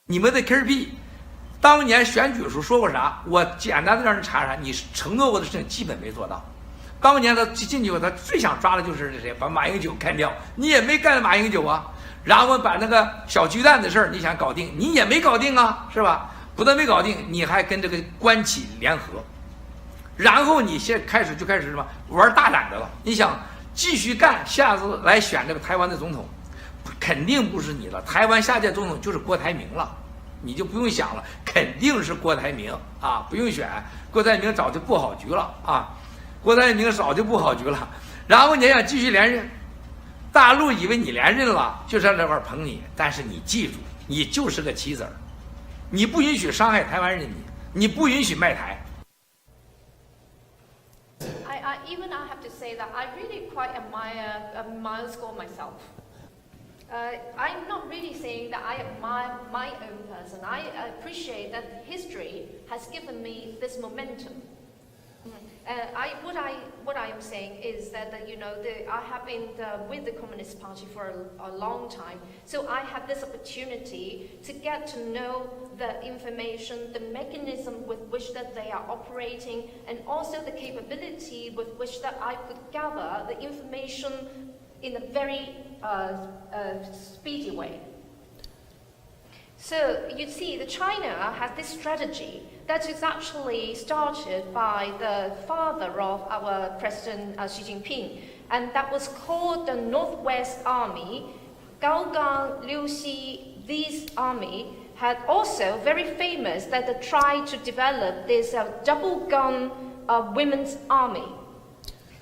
你们的 KP 当年选举时候说过啥？我简单的让人查查，你承诺过的事情基本没做到。当年他进去后，他最想抓的就是谁？把马英九干掉，你也没干马英九啊。然后把那个小巨蛋的事儿，你想搞定，你也没搞定啊，是吧？不但没搞定，你还跟这个关企联合，然后你现开始什么玩大胆的了？你想继续干，下次来选这个台湾的总统，肯定不是你了。台湾下届总统就是郭台铭了，你就不用想了，肯定是郭台铭啊，不用选。郭台铭早就布好局了啊，郭台铭早就布好局了。然后你想继续连任，大陆以为你连任了，就在这块捧你，但是你记住，你就是个棋子儿，你不允许伤害台湾人民，你不允许卖台。Even I have to say that I really quite admire Miles Guo myself. I'm not really saying that I admire my own person. I appreciate that history has given me this momentum. What I am saying is that I have been with the Communist Party for a long time, so I have this opportunity to get to know the information, the mechanism with which that they are operating, and also the capability with which that I could gather the information in a very speedy way. So you see, China has this strategy that is actually started by the father of our President Xi Jinping, and that was called the Northwest Army. Gao Gang, Liu Xi, this army had also very famous that they tried to develop this double gun women's army.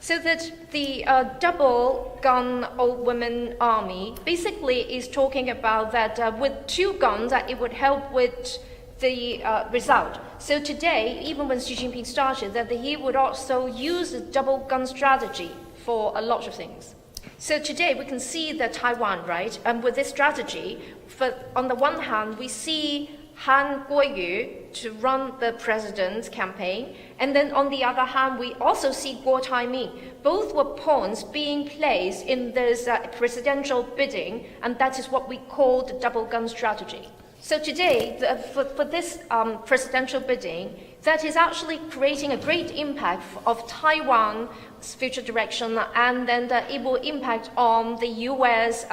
So that the double gun old women army basically is talking about that with two guns that it would help with the result. So today, even when Xi Jinping started, that he would also use the double gun strategy for a lot of things. So today we can see that Taiwan, right, and with this strategy, on the one hand, we see Han Kuo-yu to run the president's campaign, and then on the other hand, we also see Guo Taiming. Both were pawns being placed in this presidential bidding, and that is what we call the double gun strategy. So today, for this presidential bidding, that is actually creating a great impact of Taiwan's future direction, and then it will impact on the U.S.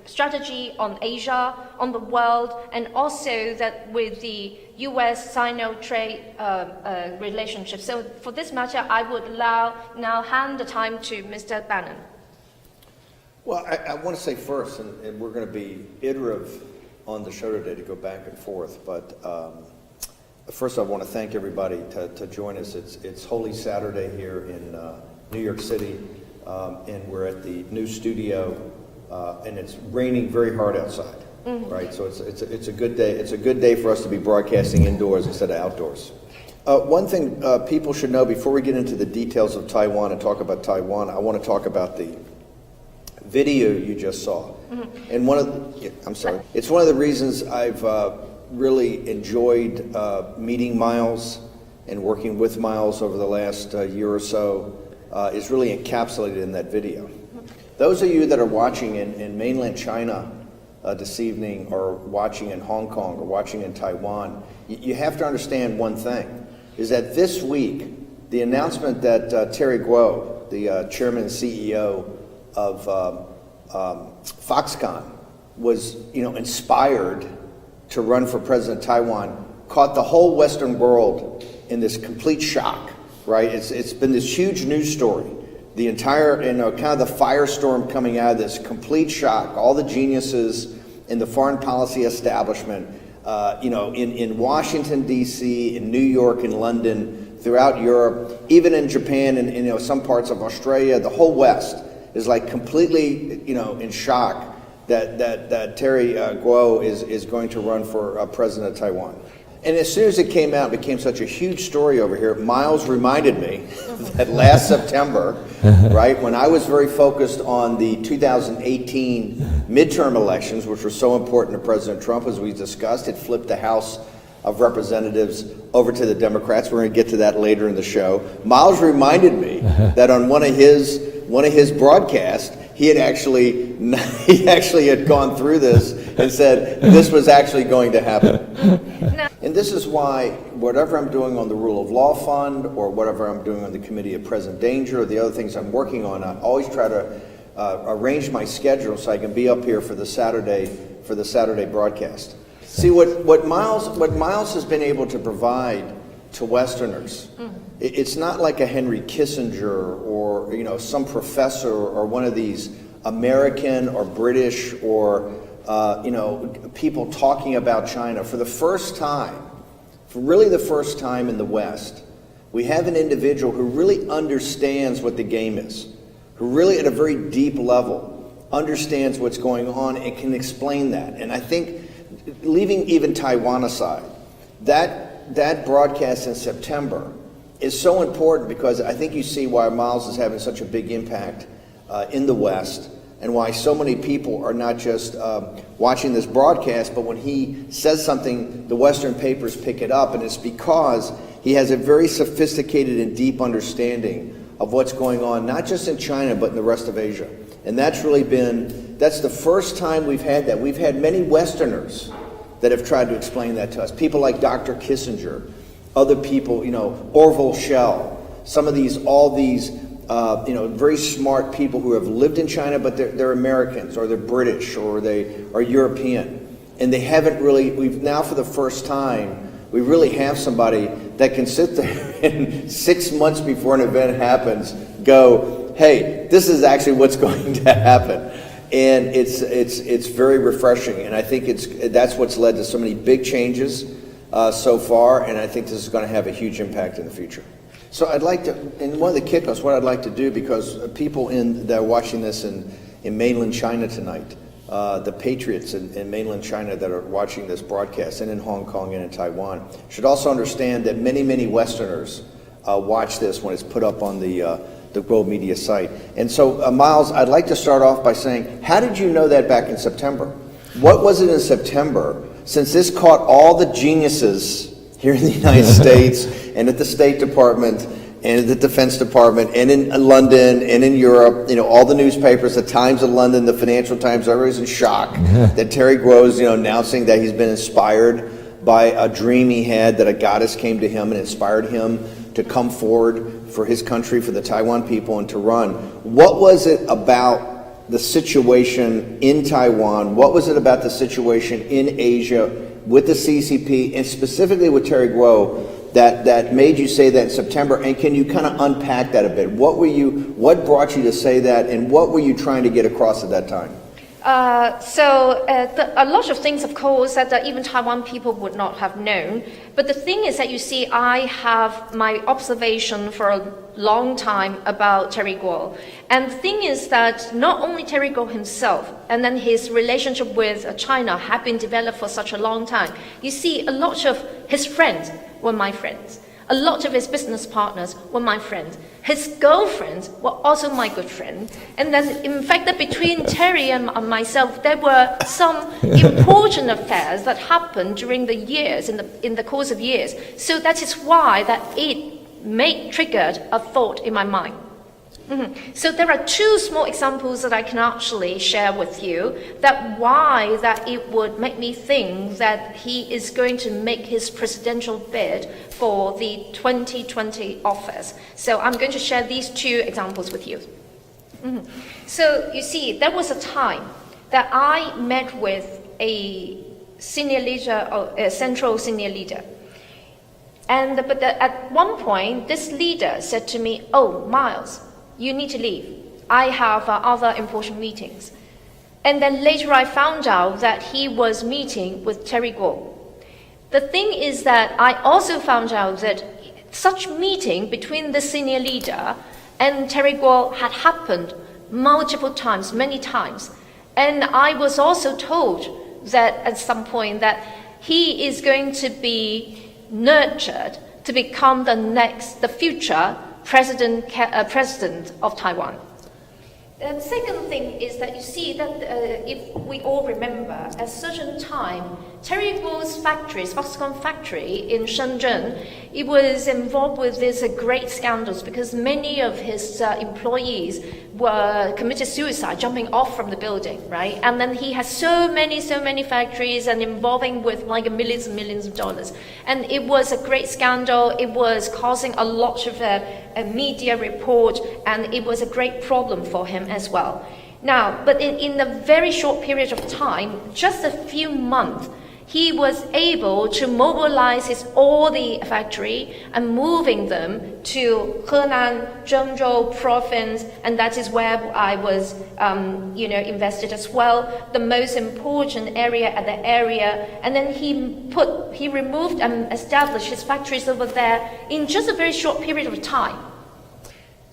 Strategy on Asia, on the world, and also that with the U.S.-Sino trade relationship. So for this matter, I would now hand the time to Mr. Bannon. Well, I want to say first, and we're going to be iterative on the show today to go back and forth, but first I want to thank everybody to join us. It's Holy Saturday here in New York City, and we're at the new studio. And it's raining very hard outside, right? So it's a good day. It's a good day for us to be broadcasting indoors instead of outdoors. One thing people should know before we get into the details of Taiwan and talk about Taiwan, I want to talk about the video you just saw. And it's one of the reasons I've really enjoyed meeting Miles and working with Miles over the last year or so is really encapsulated in that video. Those of you that are watching in mainland China this evening, or watching in Hong Kong, or watching in Taiwan, you have to understand one thing, is that this week, the announcement that Terry Gou, the chairman and CEO of Foxconn, was inspired to run for president of Taiwan, caught the whole Western world in this complete shock, right? It's been this huge news story. The entire, kind of the firestorm coming out of this, complete shock. All the geniuses in the foreign policy establishment, in Washington, D.C., in New York, in London, throughout Europe, even in Japan and some parts of Australia, the whole West is like completely, in shock that Terry Gou is going to run for president of Taiwan. And as soon as it came out, it became such a huge story over here. Miles reminded me that last September, right, when I was very focused on the 2018 midterm elections, which were so important to President Trump, as we discussed, it flipped the House of Representatives over to the Democrats. We're going to get to that later in the show. Miles reminded me that on one of his broadcasts, he actually had gone through this and said this was actually going to happen. And this is why whatever I'm doing on the Rule of Law Fund or whatever I'm doing on the Committee of Present Danger or the other things I'm working on, I always try to arrange my schedule so I can be up here for the Saturday broadcast. See, what Miles has been able to provide to Westerners, it's not like a Henry Kissinger or some professor or one of these American or British or people talking about China. For the first time, for really the first time in the West, we have an individual who really understands what the game is, who really at a very deep level understands what's going on and can explain that. And I think, leaving even Taiwan aside, that broadcast in September is so important because I think you see why Miles is having such a big impact in the West and why so many people are not just watching this broadcast, but when he says something, the Western papers pick it up, and it's because he has a very sophisticated and deep understanding of what's going on, not just in China, but in the rest of Asia. And that's the first time we've had that. We've had many Westerners that have tried to explain that to us. People like Dr. Kissinger, other people, Orville Schell, all these very smart people who have lived in China, but they're Americans or they're British or they are European. And they haven't really, we've now for the first time, we really have somebody that can sit there and 6 months before an event happens, go, hey, this is actually what's going to happen. And it's very refreshing. And I think that's what's led to so many big changes so far. And I think this is going to have a huge impact in the future. So I'd like to, in one of the kickoffs, what I'd like to do, because people that are watching this in mainland China tonight, the patriots in mainland China that are watching this broadcast, and in Hong Kong and in Taiwan, should also understand that many, many Westerners watch this when it's put up on the Globe Media site. And so, Miles, I'd like to start off by saying, how did you know that back in September? What was it in September, since this caught all the geniuses here in the United States and at the State Department and at the Defense Department and in London and in Europe, all the newspapers, the Times of London, the Financial Times, everybody's in shock that Terry Gou is, announcing that he's been inspired by a dream he had, that a goddess came to him and inspired him to come forward for his country, for the Taiwan people, and to run. What was it about the situation in Taiwan? What was it about the situation in Asia with the CCP and specifically with Terry Gou that made you say that in September? And can you kind of unpack that a bit? What brought you to say that, and what were you trying to get across at that time? A lot of things, of course, that even Taiwan people would not have known. But the thing is that, you see, I have my observation for a long time about Terry Gou. And the thing is that not only Terry Gou himself, and then his relationship with China have been developed for such a long time. You see, a lot of his friends were my friends. A lot of his business partners were my friends. His girlfriends were also my good friends. And then, in fact, that between Terry and myself, there were some important affairs that happened during the years, in the course of years. So that is why that it triggered a thought in my mind. So there are two small examples that I can actually share with you why it would make me think that he is going to make his presidential bid for the 2020 office. So I'm going to share these two examples with you. So you see, there was a time that I met with a senior leader, or a central senior leader. But at one point, this leader said to me, "Oh, Miles, you need to leave. I have other important meetings." And then later I found out that he was meeting with Terry Gou. The thing is that I also found out that such meeting between the senior leader and Terry Gou had happened multiple times, many times. And I was also told that at some point that he is going to be nurtured to become the future president of Taiwan. The second thing is that you see that if we all remember, at a certain time, Terry Gou's factories, Foxconn factory in Shenzhen, it was involved with these great scandals because many of his employees committed suicide jumping off from the building, right? And then he has so many factories and involving with like millions and millions of dollars. And it was a great scandal. It was causing a lot of a media report, and it was a great problem for him as well. Now, but in a very short period of time, just a few months, he was able to mobilize all the factory and moving them to Henan, Zhengzhou province, and that is where I was, invested as well. The most important area at the area, and then he removed and established his factories over there in just a very short period of time.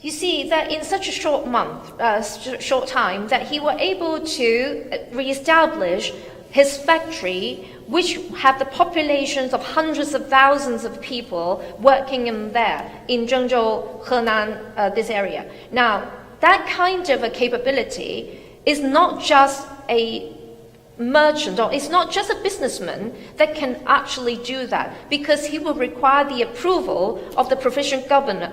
You see that in such a short time, that he was able to reestablish his factory, which have the populations of hundreds of thousands of people working in there, in Zhengzhou, Henan, this area. Now, that kind of a capability is not just a merchant, or it's not just a businessman that can actually do that, because he will require the approval of the provincial governor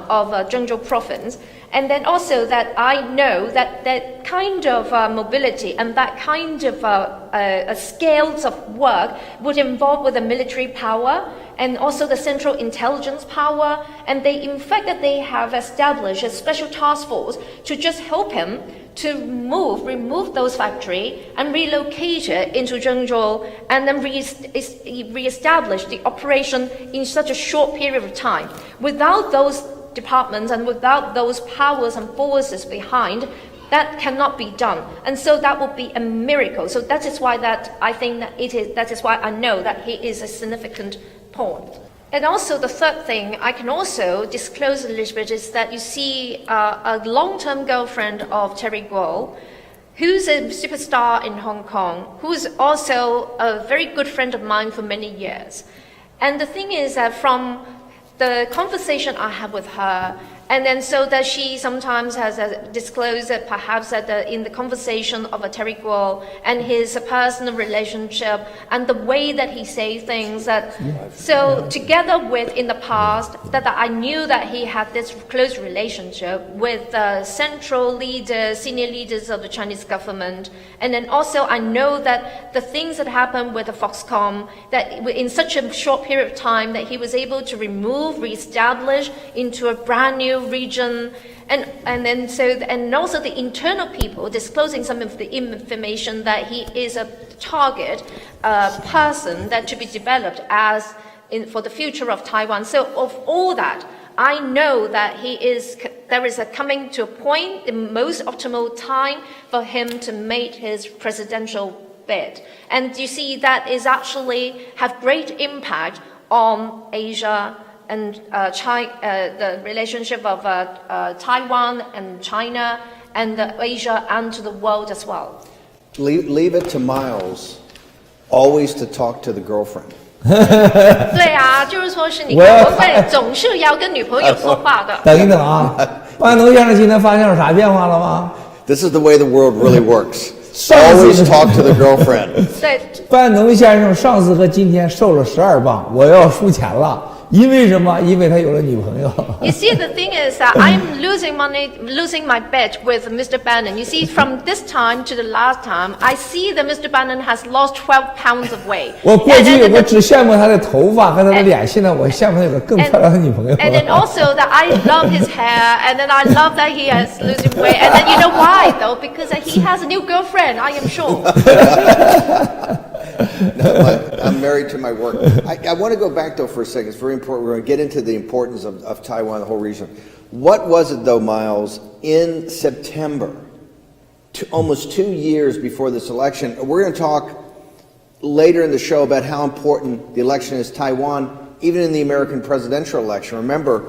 of Zhengzhou province. And then also that I know that that kind of mobility and that kind of scales of work would involve with the military power and also the central intelligence power. And in fact they have established a special task force to just help him to remove those factories and relocate it into Zhengzhou, and then reestablish the operation in such a short period of time. Without those departments and without those powers and forces behind, that cannot be done. And so that would be a miracle. So that is why that is why I know that he is a significant point. And also the third thing I can also disclose a little bit is that you see a long-term girlfriend of Terry Gou, who's a superstar in Hong Kong, who's also a very good friend of mine for many years. And the thing is that from the conversation I have with her, and then so that she sometimes has disclosed that perhaps that in the conversation of a Terry Gou and his personal relationship and the way that he says things, that so together with in the past that I knew that he had this close relationship with central leaders, senior leaders of the Chinese government, and then also I know that the things that happened with the Foxconn, that in such a short period of time that he was able to reestablish into a brand new region, and also the internal people disclosing some of the information that he is a target person that to be developed for the future of Taiwan. So of all that, I know that there is coming to a point, the most optimal time for him to make his presidential bid. And you see that is actually have great impact on Asia and the relationship of Taiwan and China and Asia and to the world as well. Leave it to Miles always to talk to the girlfriend. 对啊，就是说是你看我会总是要跟女朋友说话的。等一等啊，班农先生今天发现有啥变化了吗？ This is the way the world really works. Always talk to the girlfriend. 对，班农先生上次和今天瘦了12磅，我要输钱了。因为什么？因为他有了女朋友。You see, the thing is that I'm losing my bet with Mr. Bannon. You see, from this time to the last time, I see that Mr. Bannon has lost 12 pounds of weight. 我过去我只羡慕他的头发和他的脸，现在我羡慕他有个更漂亮的女朋友。And then also that I love his hair, and then I love that he has losing weight. And then you know why though? Because he has a new girlfriend, I am sure. No, I'm married to my work. I want to go back though for a second. It's very important. We're going to get into the importance of Taiwan, the whole region. What was it though, Miles, in September, almost 2 years before this election? We're going to talk later in the show about how important the election is Taiwan, even in the American presidential election. Remember,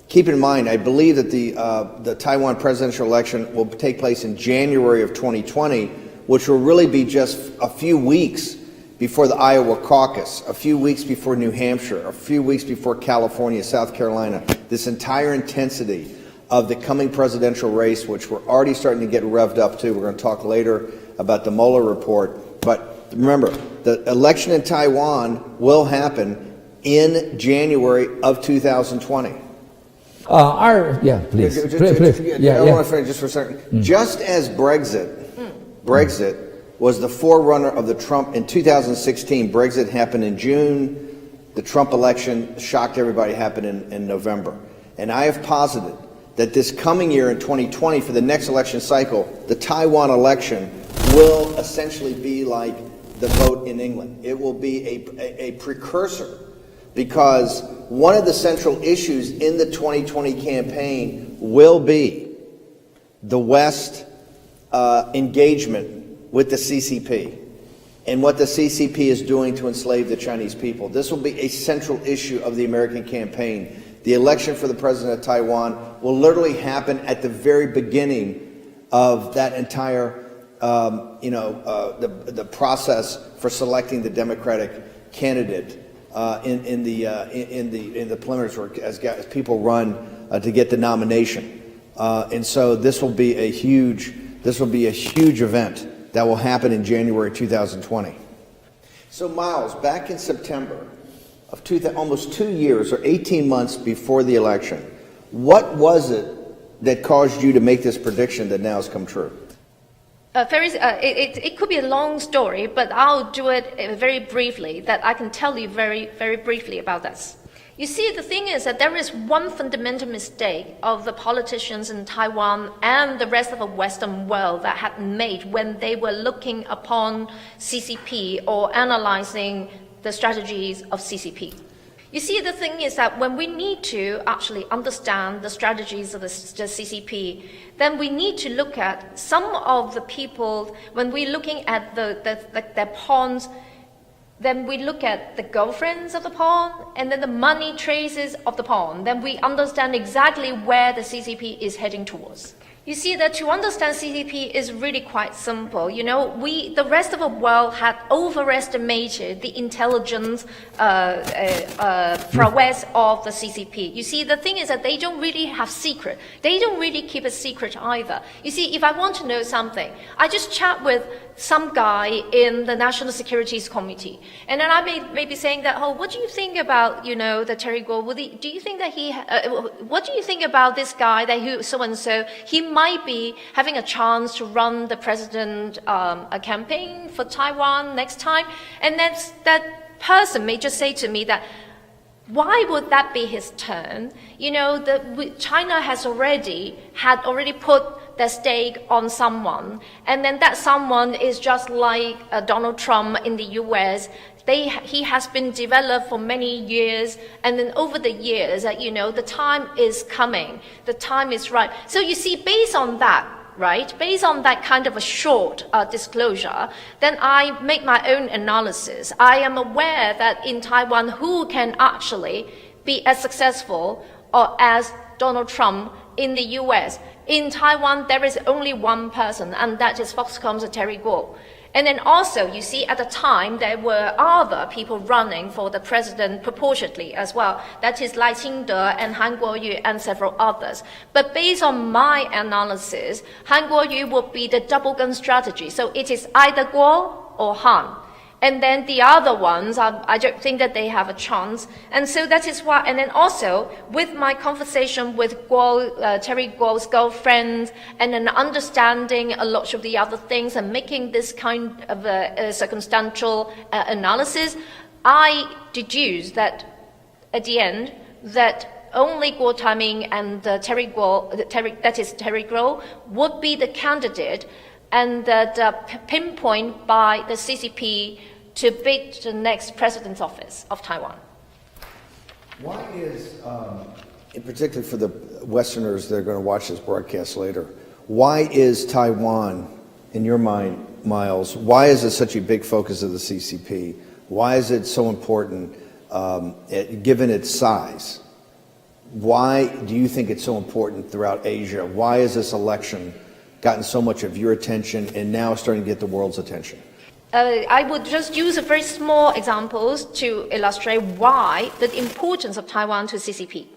keep in mind, I believe that the Taiwan presidential election will take place in January of 2020, which will really be just a few weeks before the Iowa caucus, a few weeks before New Hampshire, a few weeks before California, South Carolina. This entire intensity of the coming presidential race, which we're already starting to get revved up to. We're going to talk later about the Mueller report. But remember, the election in Taiwan will happen in January of 2020. Yeah, please. I want to finish just for a second. Just as Brexit was the forerunner of the Trump in 2016. Brexit happened in June. The Trump election shocked everybody, happened in November. And I have posited that this coming year in 2020, for the next election cycle, the Taiwan election will essentially be like the vote in England. It will be a precursor, because one of the central issues in the 2020 campaign will be the West engagement with the CCP and what the CCP is doing to enslave the Chinese people. This will be a central issue of the American campaign. The election for the president of Taiwan will literally happen at the very beginning of that entire, the process for selecting the Democratic candidate in the preliminaries, work as people run to get the nomination. And so this will be a huge event that will happen in January 2020. So Miles, back in September of almost 2 years or 18 months before the election, what was it that caused you to make this prediction that now has come true? It could be a long story, but I'll do it very briefly, that I can tell you very, very briefly about this. You see, the thing is that there is one fundamental mistake of the politicians in Taiwan and the rest of the Western world that had made when they were looking upon CCP or analyzing the strategies of CCP. You see, the thing is that when we need to actually understand the strategies of the CCP, then we need to look at some of the people, when we're looking at their pawns, then we look at the girlfriends of the pawn, and then the money traces of the pawn. Then we understand exactly where the CCP is heading towards. You see that to understand CCP is really quite simple. You know, the rest of the world had overestimated the intelligence prowess of the CCP. You see, the thing is that they don't really have secret. They don't really keep a secret either. You see, if I want to know something, I just chat with some guy in the National Securities Committee, and then I may be saying that, oh, what do you think about, the Terry Gou? Do you think that what do you think about this guy that who so and so? He might be having a chance to run the president a campaign for Taiwan next time, and that person may just say to me that, why would that be his turn? China has already put their stake on someone, and then that someone is just like Donald Trump in the US. He has been developed for many years, and then over the years, the time is coming, the time is right. So you see, based on that, right, based on that kind of a short disclosure, then I make my own analysis. I am aware that in Taiwan, who can actually be as successful or as Donald Trump in the US. In Taiwan, there is only one person, and that is Foxcom's Terry Gou. And then also, you see, at the time, there were other people running for the president proportionately as well. That is Lai Ching-te and Han Kuo-yu and several others. But based on my analysis, Han Kuo-yu would be the double gun strategy. So it is either Guo or Han. And then the other ones, I don't think that they have a chance. And so that is why, and then also with my conversation with Terry Gou's girlfriend, and then understanding a lot of the other things and making this kind of a circumstantial analysis, I deduce that at the end, that only Guo Taiming and Terry Gou would be the candidate, and that pinpoint by the CCP to bid the next president's office of Taiwan. Why is, in particular for the Westerners that are going to watch this broadcast later, why is Taiwan, in your mind, Miles, why is it such a big focus of the CCP? Why is it so important, given its size? Why do you think it's so important throughout Asia? Why is this election gotten so much of your attention and now starting to get the world's attention? I would just use a very small examples to illustrate why the importance of Taiwan to CCP.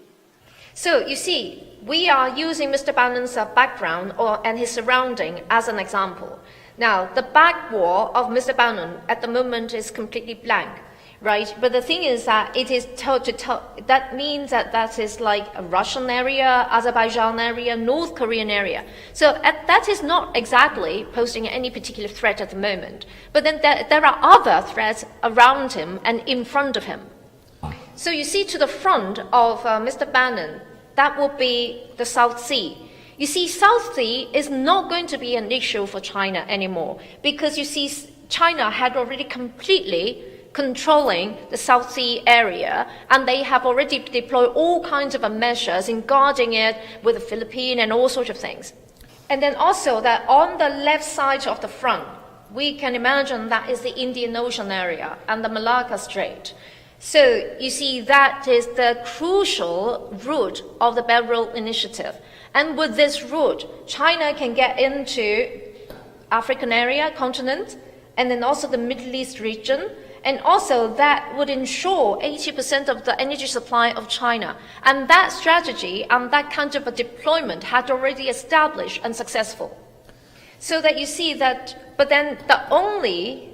So you see, we are using Mr. Bannon's background and his surrounding as an example. Now, the back wall of Mr. Bannon at the moment is completely blank. right? But the thing is that it is that means that that is like a Russian area, Azerbaijan area, North Korean area. So that is not exactly posing any particular threat at the moment. But then there are other threats around him and in front of him. So you see to the front of Mr. Bannon, that will be the South Sea. You see, South Sea is not going to be an issue for China anymore because you see China had already completely controlling the South Sea area, and they have already deployed all kinds of measures in guarding it with the Philippines and all sorts of things. And then also that on the left side of the front, we can imagine that is the Indian Ocean area and the Malacca Strait. So you see that is the crucial route of the Belt Road Initiative. And with this route, China can get into African area, continent, and then also the Middle East region. And also that would ensure 80% of the energy supply of China. And that strategy and that kind of a deployment had already established and successful. So that you see that, but then the only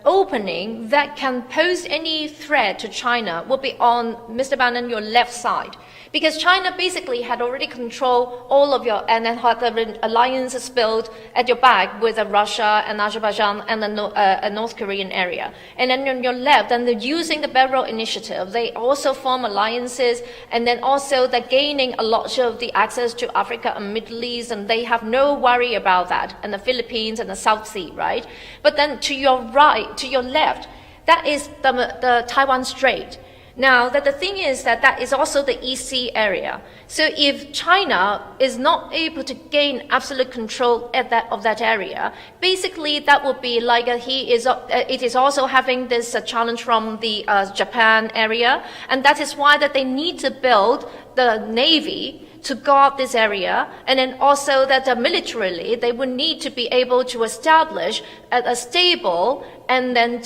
opening that can pose any threat to China will be on, Mr. Bannon, your left side. Because China basically had already controlled all of your, and then had the alliances built at your back with Russia and Azerbaijan and the North Korean area. And then on your left, and using the Belt Road Initiative, they also form alliances, and then also they're gaining a lot of the access to Africa and Middle East, and they have no worry about that, and the Philippines and the South Sea, right? But then to your right, to your left, that is the Taiwan Strait. Now, the thing is that is also the East Sea area. So if China is not able to gain absolute control of that area, basically that would be like it is also having this challenge from the Japan area, and that is why that they need to build the Navy to guard this area, and then also that militarily they would need to be able to establish a stable and then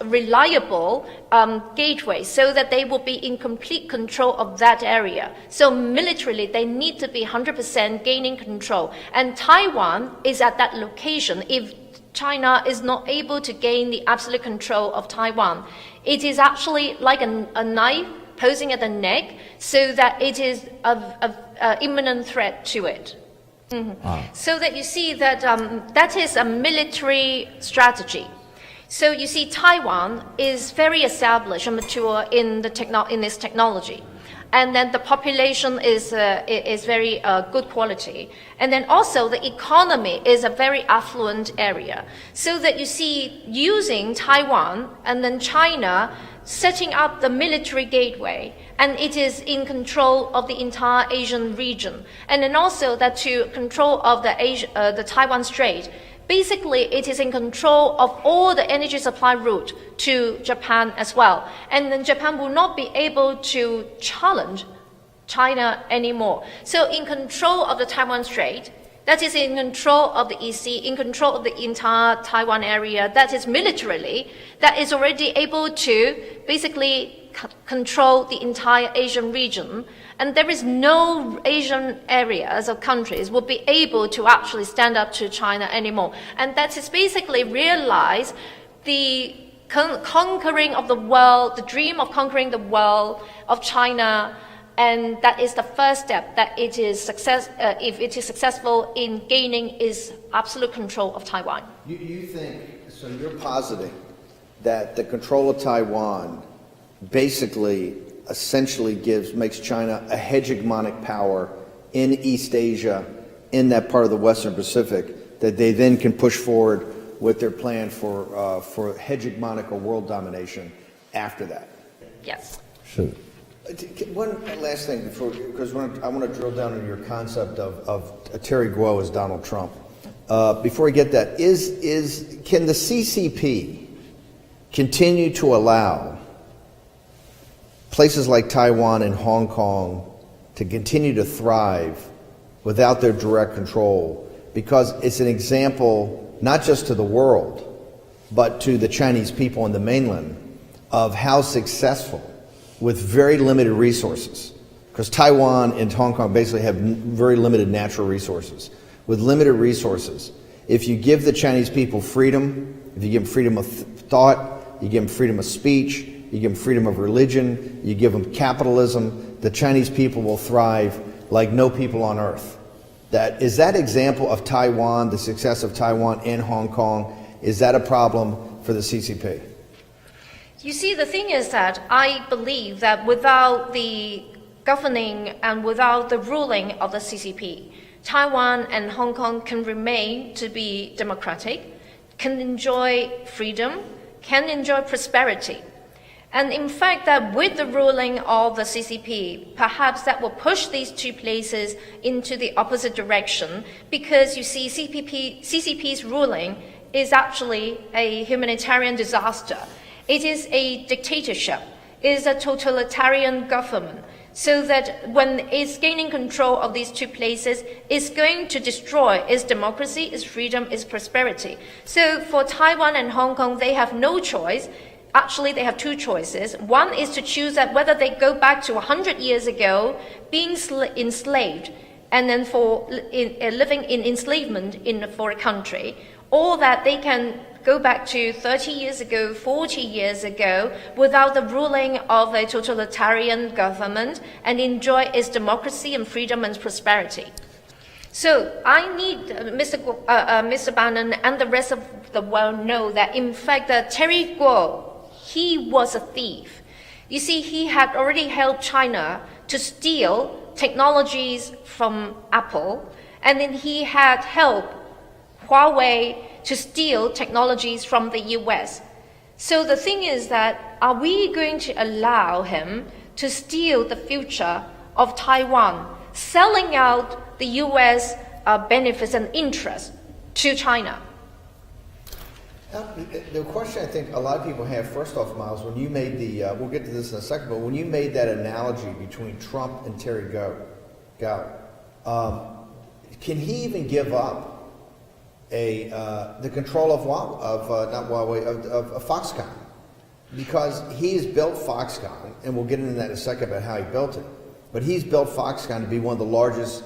reliable gateway so that they will be in complete control of that area. So militarily they need to be 100% gaining control, and Taiwan is at that location. If China is not able to gain the absolute control of Taiwan, it is actually like a knife posing at the neck, so that it is of imminent threat to it. So that you see that that is a military strategy. So you see Taiwan is very established and mature in this technology. And then the population is very good quality. And then also the economy is a very affluent area. So that you see using Taiwan and then China setting up the military gateway, and it is in control of the entire Asian region. And then also that to control of the Taiwan Strait, basically it is in control of all the energy supply route to Japan as well. And then Japan will not be able to challenge China anymore. So in control of the Taiwan Strait, that is in control of the East Sea, in control of the entire Taiwan area, that is militarily, that is already able to basically control the entire Asian region. And there is no Asian areas or countries will be able to actually stand up to China anymore. And that is basically realize the conquering of the world, the dream of conquering the world of China. And that is the first step, that it is if it is successful in gaining its absolute control of Taiwan. You think, so you're positing that the control of Taiwan basically essentially makes China a hegemonic power in East Asia, in that part of the Western Pacific, that they then can push forward with their plan for hegemonic or world domination after that? Yes. Sure. One last thing because I want to drill down on your concept of Terry Gou as Donald Trump. Before we get that, can the CCP continue to allow places like Taiwan and Hong Kong to continue to thrive without their direct control? Because it's an example, not just to the world, but to the Chinese people on the mainland, of how successful, with very limited resources, because Taiwan and Hong Kong basically have very limited natural resources. With limited resources, if you give the Chinese people freedom, if you give them freedom of thought, you give them freedom of speech, you give them freedom of religion, you give them capitalism, the Chinese people will thrive like no people on earth. Is that example of Taiwan, the success of Taiwan and Hong Kong, is that a problem for the CCP? You see, the thing is that I believe that without the governing and without the ruling of the CCP, Taiwan and Hong Kong can remain to be democratic, can enjoy freedom, can enjoy prosperity. And in fact, that with the ruling of the CCP, perhaps that will push these two places into the opposite direction, because you see CCP's ruling is actually a humanitarian disaster. It is a dictatorship. It is a totalitarian government. So that when it's gaining control of these two places, it's going to destroy its democracy, its freedom, its prosperity. So for Taiwan and Hong Kong, they have no choice. Actually, they have two choices. One is to choose that whether they go back to 100 years ago, being enslaved, and then living in enslavement for a country, or that they can go back to 30 years ago, 40 years ago, without the ruling of a totalitarian government and enjoy its democracy and freedom and prosperity. So I need Mr. Bannon and the rest of the world know that, in fact, Terry Gou, he was a thief. You see, he had already helped China to steal technologies from Apple, and then he had helped Huawei to steal technologies from the US. So the thing is that, are we going to allow him to steal the future of Taiwan, selling out the US benefits and interests to China? The question I think a lot of people have, first off, Miles, when you made we'll get to this in a second, but when you made that analogy between Trump and Terry Gou, can he even give up the control of Foxconn? Because he's built Foxconn, and we'll get into that in a second about how he built it, but he's built Foxconn to be one of the largest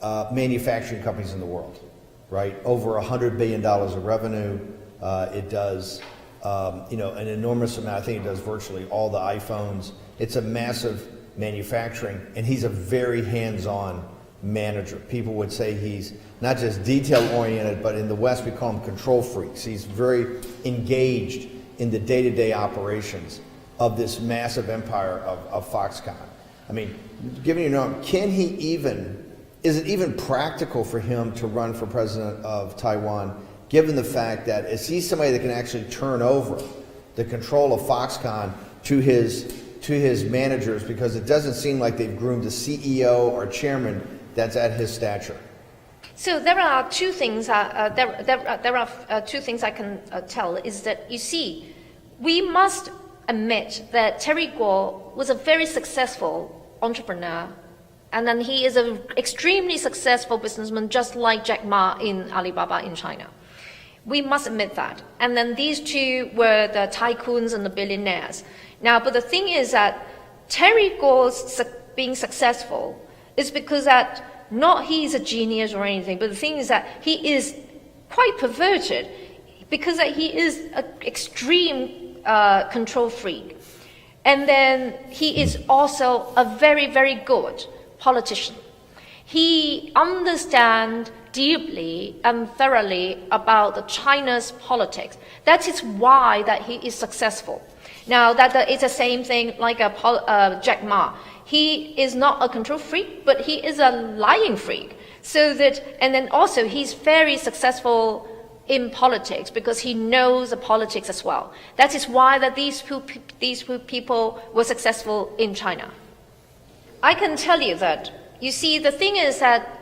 manufacturing companies in the world, right? Over $100 billion of revenue. It does, an enormous amount. I think it does virtually all the iPhones. It's a massive manufacturing, and he's a very hands-on manager. People would say he's not just detail-oriented, but in the West we call him control freaks. He's very engaged in the day-to-day operations of this massive empire of Foxconn. I mean, given your name, is it even practical for him to run for president of Taiwan, given the fact that is he somebody that can actually turn over the control of Foxconn to his managers, because it doesn't seem like they've groomed a CEO or chairman that's at his stature? So there are two things. There are two things I can tell. Is that, you see, we must admit that Terry Gou was a very successful entrepreneur, and then he is an extremely successful businessman, just like Jack Ma in Alibaba in China. We must admit that. And then these two were the tycoons and the billionaires. Now, but the thing is that Terry Gou's being successful is because that not he is a genius or anything, but the thing is that he is quite perverted, because that he is an extreme control freak. And then he is also a very, very good politician. He understands deeply and thoroughly about the China's politics. That is why that he is successful. Now, it's the same thing like Jack Ma. He is not a control freak, but he is a lying freak. And then also he's very successful in politics because he knows the politics as well. That is why that these two people were successful in China. I can tell you that, you see, the thing is that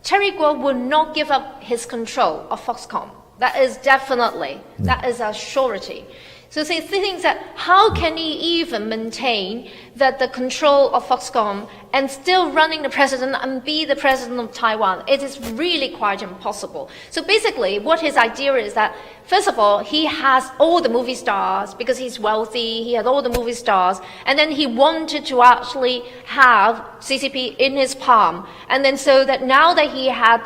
Terry Gou will not give up his control of Foxconn. That is a surety. So the thing is that how can he even maintain that the control of Foxconn and still running the president and be the president of Taiwan. It is really quite impossible. So basically, what his idea is that, first of all, he has all the movie stars because he's wealthy, he had all the movie stars, and then he wanted to actually have CCP in his palm. And then so that now that he had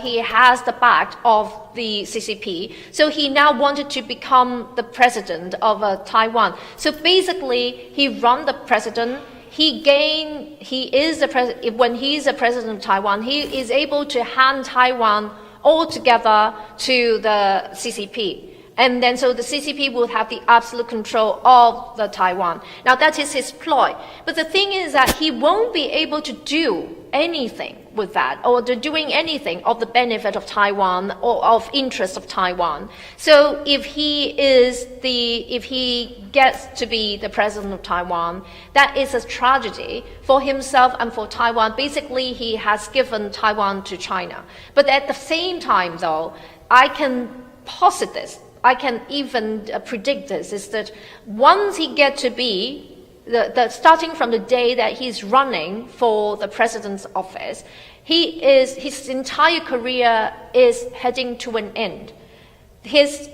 he has the back of the CCP, so he now wanted to become the president of Taiwan. So basically, he run the president. When he's the president of Taiwan, he is able to hand Taiwan all together to the CCP. And then so the CCP will have the absolute control of the Taiwan. Now that is his ploy. But the thing is that he won't be able to do anything with that, or doing anything of the benefit of Taiwan or of interest of Taiwan. So if he gets to be the president of Taiwan, that is a tragedy for himself and for Taiwan. Basically, he has given Taiwan to China. But at the same time, though, I can posit this, I can even predict this, is that once he gets to be starting from the day that he's running for the president's office, his entire career is heading to an end. His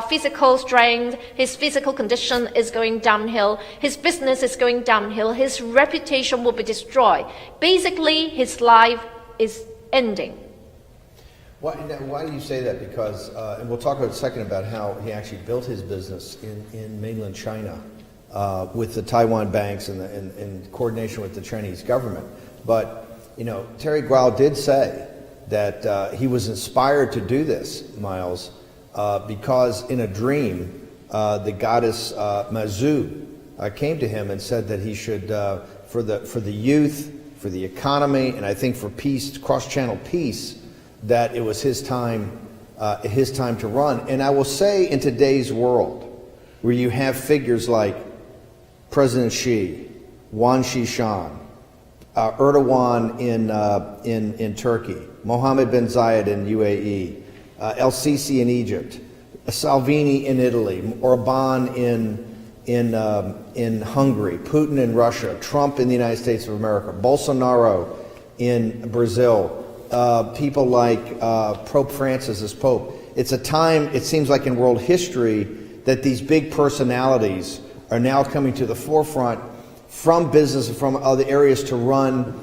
physical strength, his physical condition is going downhill. His business is going downhill. His reputation will be destroyed. Basically, his life is ending. Why do you say that? Because, and we'll talk in a second about how he actually built his business in mainland China with the Taiwan banks and in coordination with the Chinese government. But, Terry Gou did say that he was inspired to do this, Miles, because in a dream, the goddess Mazu came to him and said that he should, for the youth, for the economy, and I think for peace, cross-channel peace, that it was his time to run. And I will say, in today's world, where you have figures like President Xi, Wang Xishan, Erdogan in Turkey, Mohammed bin Zayed in UAE, El Sisi in Egypt, Salvini in Italy, Orban in Hungary, Putin in Russia, Trump in the United States of America, Bolsonaro in Brazil. People like Pope Francis as Pope. It's a time, it seems like in world history, that these big personalities are now coming to the forefront from business and from other areas to run,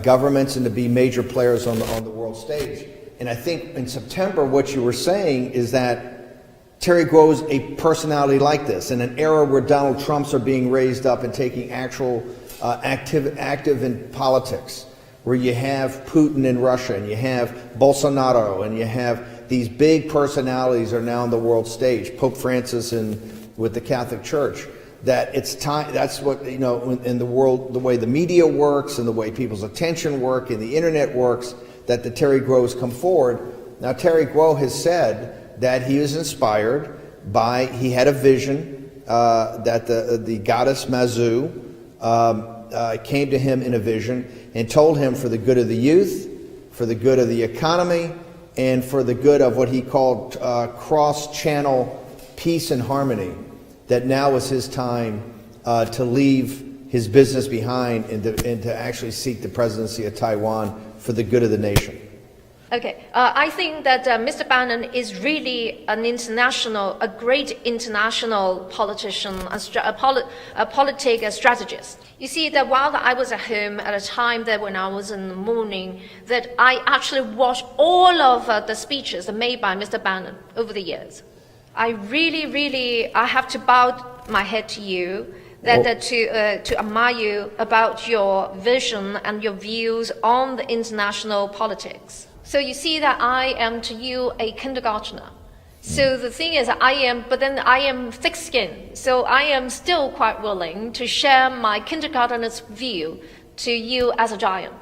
governments and to be major players on the world stage. And I think in September, what you were saying is that Terry Gou is a personality like this, in an era where Donald Trumps are being raised up and taking actual active in politics, where you have Putin in Russia and you have Bolsonaro and you have these big personalities are now on the world stage, Pope Francis with the Catholic Church, that it's time, that's what, in the world, the way the media works and the way people's attention work and the internet works, that the Terry Gou has come forward. Now, Terry Gou has said that he was inspired by, he had a vision that the goddess Mazu came to him in a vision and told him, for the good of the youth, for the good of the economy, and for the good of what he called cross-channel peace and harmony, that now was his time to leave his business behind and to actually seek the presidency of Taiwan for the good of the nation. Okay, I think that Mr. Bannon is really a great international politician, a politic strategist. You see that while I was at home at a time that when I was in the morning, that I actually watched all of the speeches made by Mr. Bannon over the years. I really, I have to bow my head to you, to admire you about your vision and your views on the international politics. So you see that I am to you a kindergartner. So the thing is, I am thick-skinned. So I am still quite willing to share my kindergartner's view to you as a giant.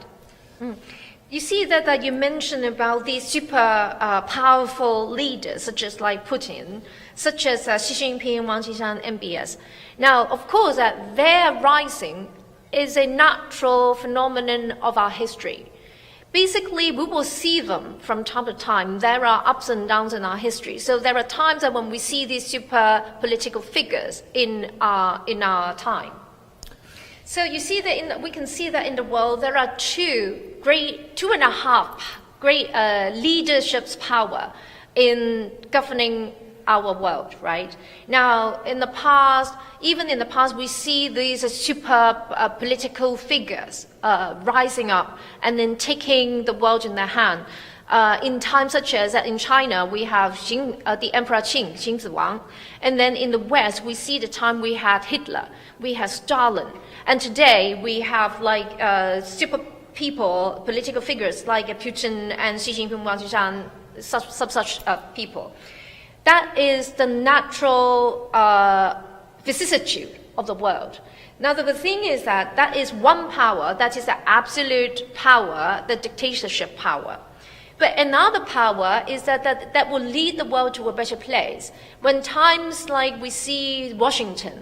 You see that you mentioned about these super powerful leaders, such as like Putin, such as Xi Jinping, Wang Xishan, MBS. Now, of course, their rising is a natural phenomenon of our history. Basically, we will see them from time to time. There are ups and downs in our history. So there are times that when we see these super political figures in our time. So you see that we can see that in the world there are two and a half great leadership's power in governing our world, right? Now, even in the past, we see these super political figures rising up and then taking the world in their hand. In times such as in China, we have the Emperor Qin Ziwang, and then in the West, we see the time we had Hitler, we had Stalin, and today we have like super people, political figures like Putin and Xi Jinping, Wang Zhishan, such people. That is the natural vicissitude of the world. Now, the thing is that is one power, that is the absolute power, the dictatorship power. But another power is that will lead the world to a better place. When times like we see Washington,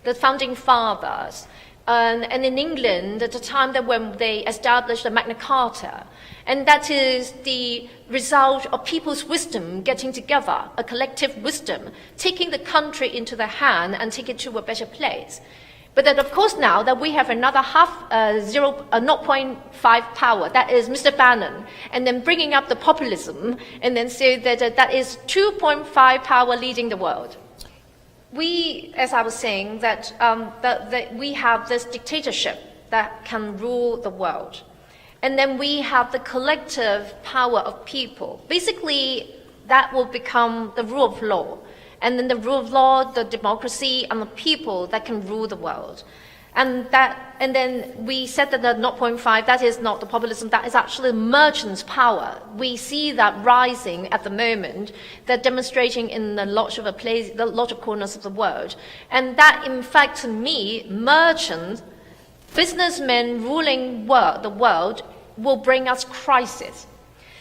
the founding fathers, and in England, at the time that when they established the Magna Carta, and that is the result of people's wisdom getting together, a collective wisdom, taking the country into their hand and take it to a better place. But then, of course, now that we have another 0.5 power, that is Mr. Bannon, and then bringing up the populism, and then say that is 2.5 power leading the world. We, as I was saying, that we have this dictatorship that can rule the world. And then we have the collective power of people. Basically, that will become the rule of law. And then the rule of law, the democracy, and the people that can rule the world. And then we said that the 0.5, that is not the populism, that is actually merchants' power. We see that rising at the moment, that demonstrating in a lot of corners of the world. And that, in fact, to me, merchants, businessmen ruling the world will bring us crisis.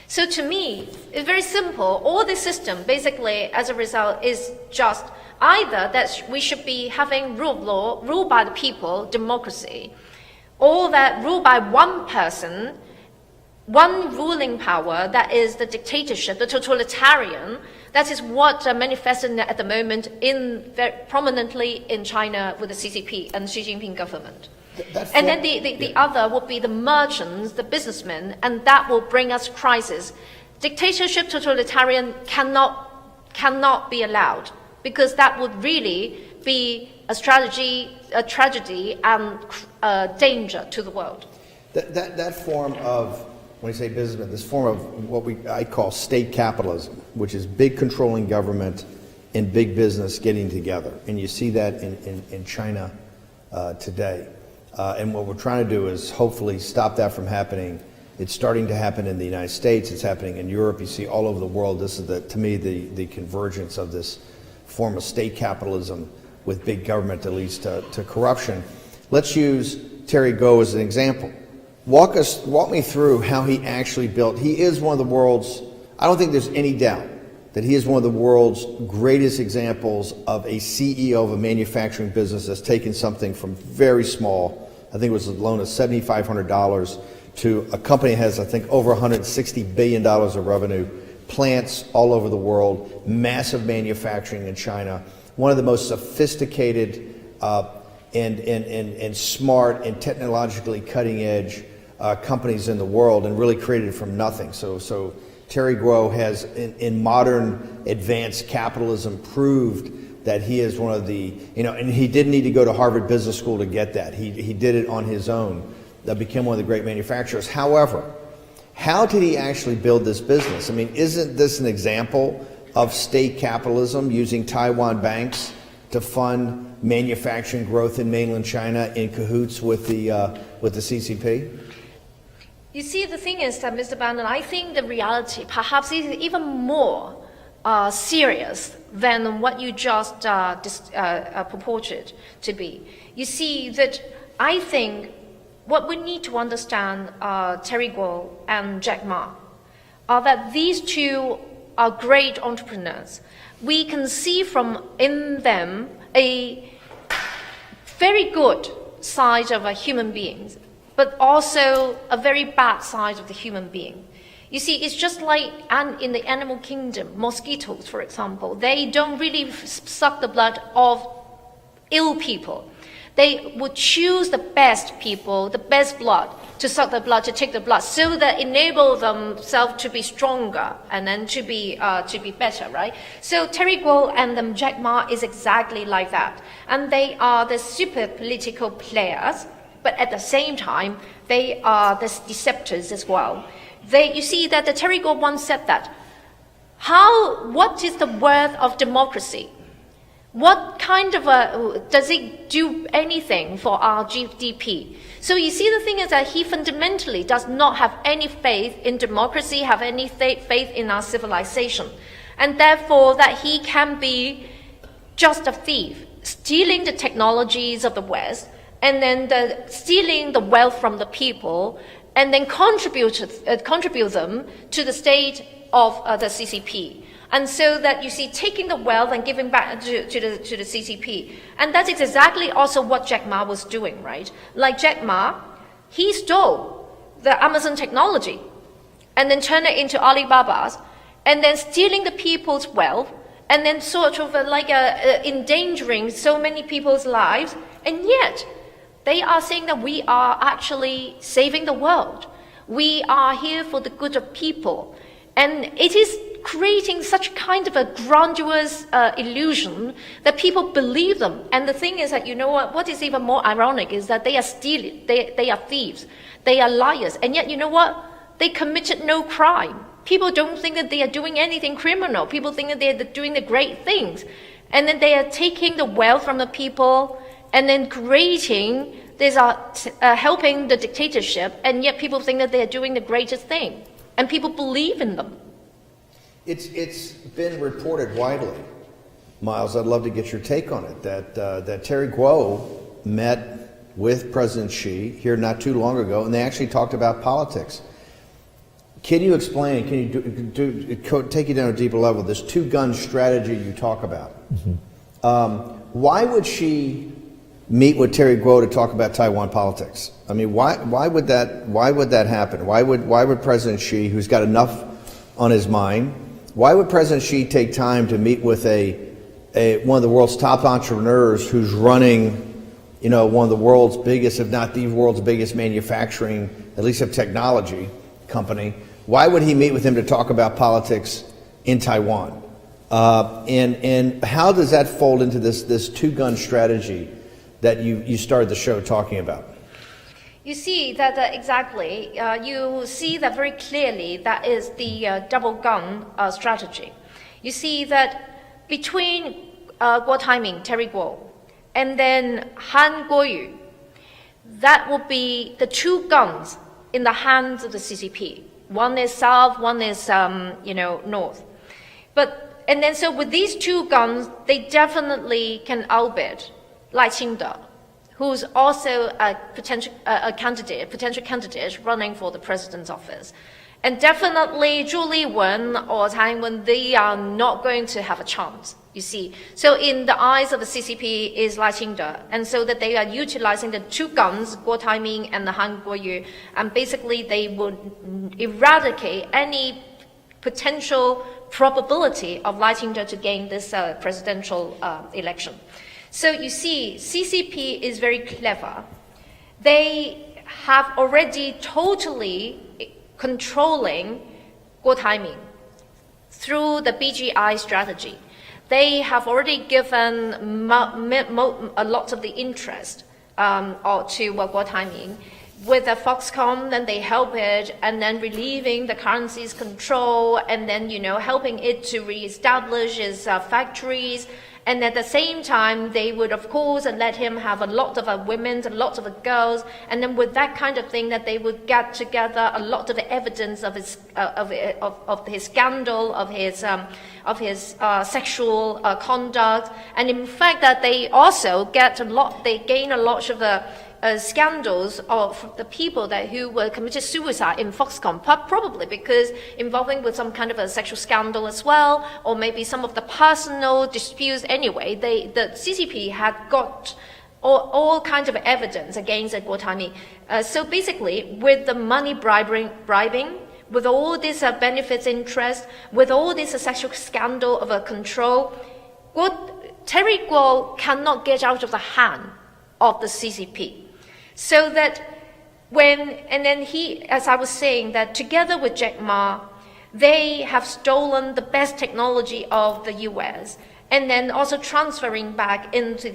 So to me, it's very simple. All this system, basically, as a result, is just either that we should be having rule of law, rule by the people, democracy, or that rule by one person, one ruling power, that is the dictatorship, the totalitarian. That is what manifested at the moment very prominently in China with the CCP and Xi Jinping government. And then the other would be the merchants, the businessmen, and that will bring us crisis. Dictatorship, totalitarian cannot be allowed, because that would really be a tragedy, and a danger to the world. That form of, when you say businessmen, this form of what I call state capitalism, which is big controlling government and big business getting together. And you see that in China today. And what we're trying to do is hopefully stop that from happening. It's starting to happen in the United States. It's happening in Europe. You see all over the world. This is, to me, the convergence of this form of state capitalism with big government that leads to corruption. Let's use Terry Gou as an example. Walk me through how he actually built. He is one of the world's, I don't think there's any doubt that he is one of the world's greatest examples of a CEO of a manufacturing business that's taken something from very small, I think it was a loan of $7,500, to a company that has, I think, over $160 billion of revenue, plants all over the world, massive manufacturing in China, one of the most sophisticated and smart and technologically cutting edge companies in the world, and really created from nothing. So Terry Gou has, in modern advanced capitalism, proved that he is one of the, and he didn't need to go to Harvard Business School to get that. He did it on his own. That became one of the great manufacturers. However, how did he actually build this business? I mean, isn't this an example of state capitalism, using Taiwan banks to fund manufacturing growth in mainland China in cahoots with the CCP? You see, the thing is that, Mr. Bannon, I think the reality perhaps is even more serious than what you just purported to be. You see that I think what we need to understand, Terry Gou and Jack Ma, are that these two are great entrepreneurs. We can see in them a very good side of a human being. but also a very bad side of the human being. You see, it's just like in the animal kingdom, mosquitoes, for example, they don't really suck the blood of ill people. They would choose the best people, the best blood, to suck the blood, to take the blood, so that enable themselves to be stronger and then to be better, right? So Terry Gou and Jack Ma is exactly like that. And they are the super political players, but at the same time, they are the deceptors as well. You see that the Terry Gou once said that, what is the worth of democracy? What kind of does it do anything for our GDP? So you see, the thing is that he fundamentally does not have any faith in democracy, have any faith in our civilization. And therefore that he can be just a thief, stealing the technologies of the West, and then stealing the wealth from the people, and then contribute them to the state of the CCP. And so that you see, taking the wealth and giving back to the CCP. And that's exactly also what Jack Ma was doing, right? Like Jack Ma, he stole the Amazon technology and then turned it into Alibaba's, and then stealing the people's wealth, and then sort of endangering so many people's lives. And yet, they are saying that we are actually saving the world. We are here for the good of people. And it is creating such kind of a grandiose illusion that people believe them. And the thing is that, you know what is even more ironic is that they are stealing, they are thieves, they are liars. And yet, you know what? They committed no crime. People don't think that they are doing anything criminal. People think that they are doing the great things. And then they are taking the wealth from the people and then creating, helping the dictatorship, and yet people think that they are doing the greatest thing. And people believe in them. It's been reported widely, Miles, I'd love to get your take on it, that Terry Gou met with President Xi here not too long ago, and they actually talked about politics. Can you explain, take you down a deeper level, this two-gun strategy you talk about? Mm-hmm. Why would Xi meet with Terry Gou to talk about Taiwan politics? I mean, why would that happen? Why would President Xi, who's got enough on his mind, why would President Xi take time to meet with one of the world's top entrepreneurs who's running, one of the world's biggest, if not the world's biggest manufacturing, at least of technology company? Why would he meet with him to talk about politics in Taiwan? And how does that fold into this two-gun strategy that you started the show talking about? You see that exactly. You see that very clearly. That is the double gun strategy. You see that between Guo Taiming, Terry Gou, and then Han Guoyu, that will be the two guns in the hands of the CCP. One is south, one is north. And then so with these two guns, they definitely can outbid Lai Ching-te, who's also a potential candidate running for the president's office. And definitely Zhu Li-wen or Tsai Ing-wen, they are not going to have a chance, you see. So in the eyes of the CCP is Lai Ching-te, and so that they are utilizing the two guns, Guo Taiming and the Han Guoyu, and basically they would eradicate any potential probability of Lai Ching-te to gain this presidential election. So you see, CCP is very clever. They have already totally controlling Guo Taiming through the BGI strategy. They have already given a lot of the interest to Guo Taiming. With the Foxconn, then they help it, and then relieving the currency's control, and then, helping it to reestablish its factories. And at the same time, they would, of course, let him have a lot of women, a lot of girls, and then with that kind of thing, that they would get together a lot of the evidence of his scandal, of his sexual conduct, and in fact, that they also gain a lot of the scandals of the people who were committed suicide in Foxconn, probably because involving with some kind of a sexual scandal as well, or maybe some of the personal disputes. Anyway, the CCP had got all kinds of evidence against Guo Tani. So basically, with the money bribing, with all this benefits interest, with all this sexual scandal of control, Terry Gou cannot get out of the hand of the CCP. So that and then he, as I was saying, that together with Jack Ma, they have stolen the best technology of the US, and then also transferring back into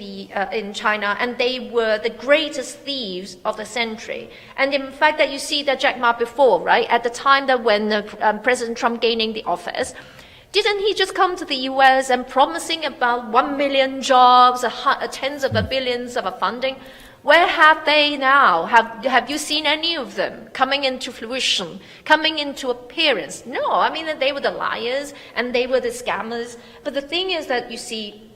in China, and they were the greatest thieves of the century. And in fact, that you see that Jack Ma before, right, at the time that when President Trump gaining the office, didn't he just come to the US and promising about 1 million jobs, tens of billions of funding? Where have they now? Have you seen any of them coming into fruition, coming into appearance? No, I mean, they were the liars and they were the scammers. But the thing is that you see,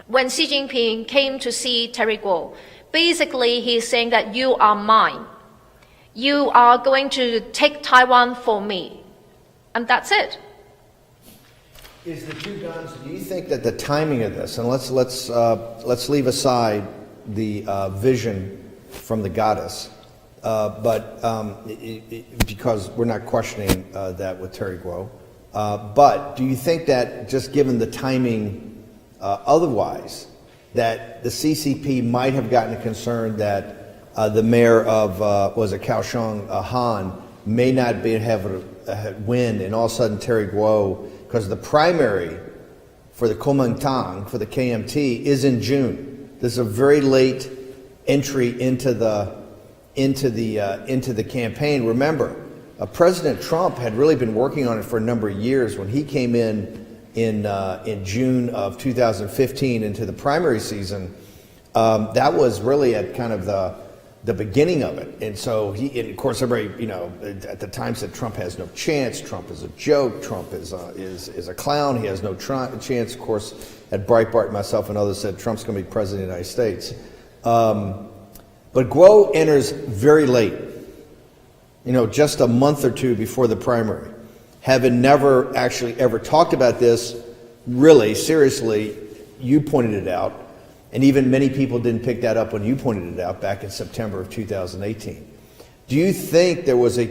when Xi Jinping came to see Terry Gou, basically he's saying that you are mine. You are going to take Taiwan for me. And that's it. Is the two guns, do you think that the timing of this, and let's leave aside the vision from the goddess, because we're not questioning that with Terry Gou. But do you think that just given the timing otherwise, that the CCP might have gotten concerned that the mayor of, Kaohsiung, Han, may not have a win, and all of a sudden Terry Gou, because the primary for the Kuomintang, for the KMT, is in June. This is a very late entry into the campaign. Remember, President Trump had really been working on it for a number of years. When he came in June of 2015 into the primary season, that was really at kind of the beginning of it. And so and of course, everybody, at the time said Trump has no chance. Trump is a joke. Trump is a clown. He has no chance. Of course, at Breitbart, myself and others said Trump's going to be president of the United States. But Guo enters very late, just a month or two before the primary, having never actually ever talked about this really seriously. You pointed it out, and even many people didn't pick that up when you pointed it out back in September of 2018. Do you think there was a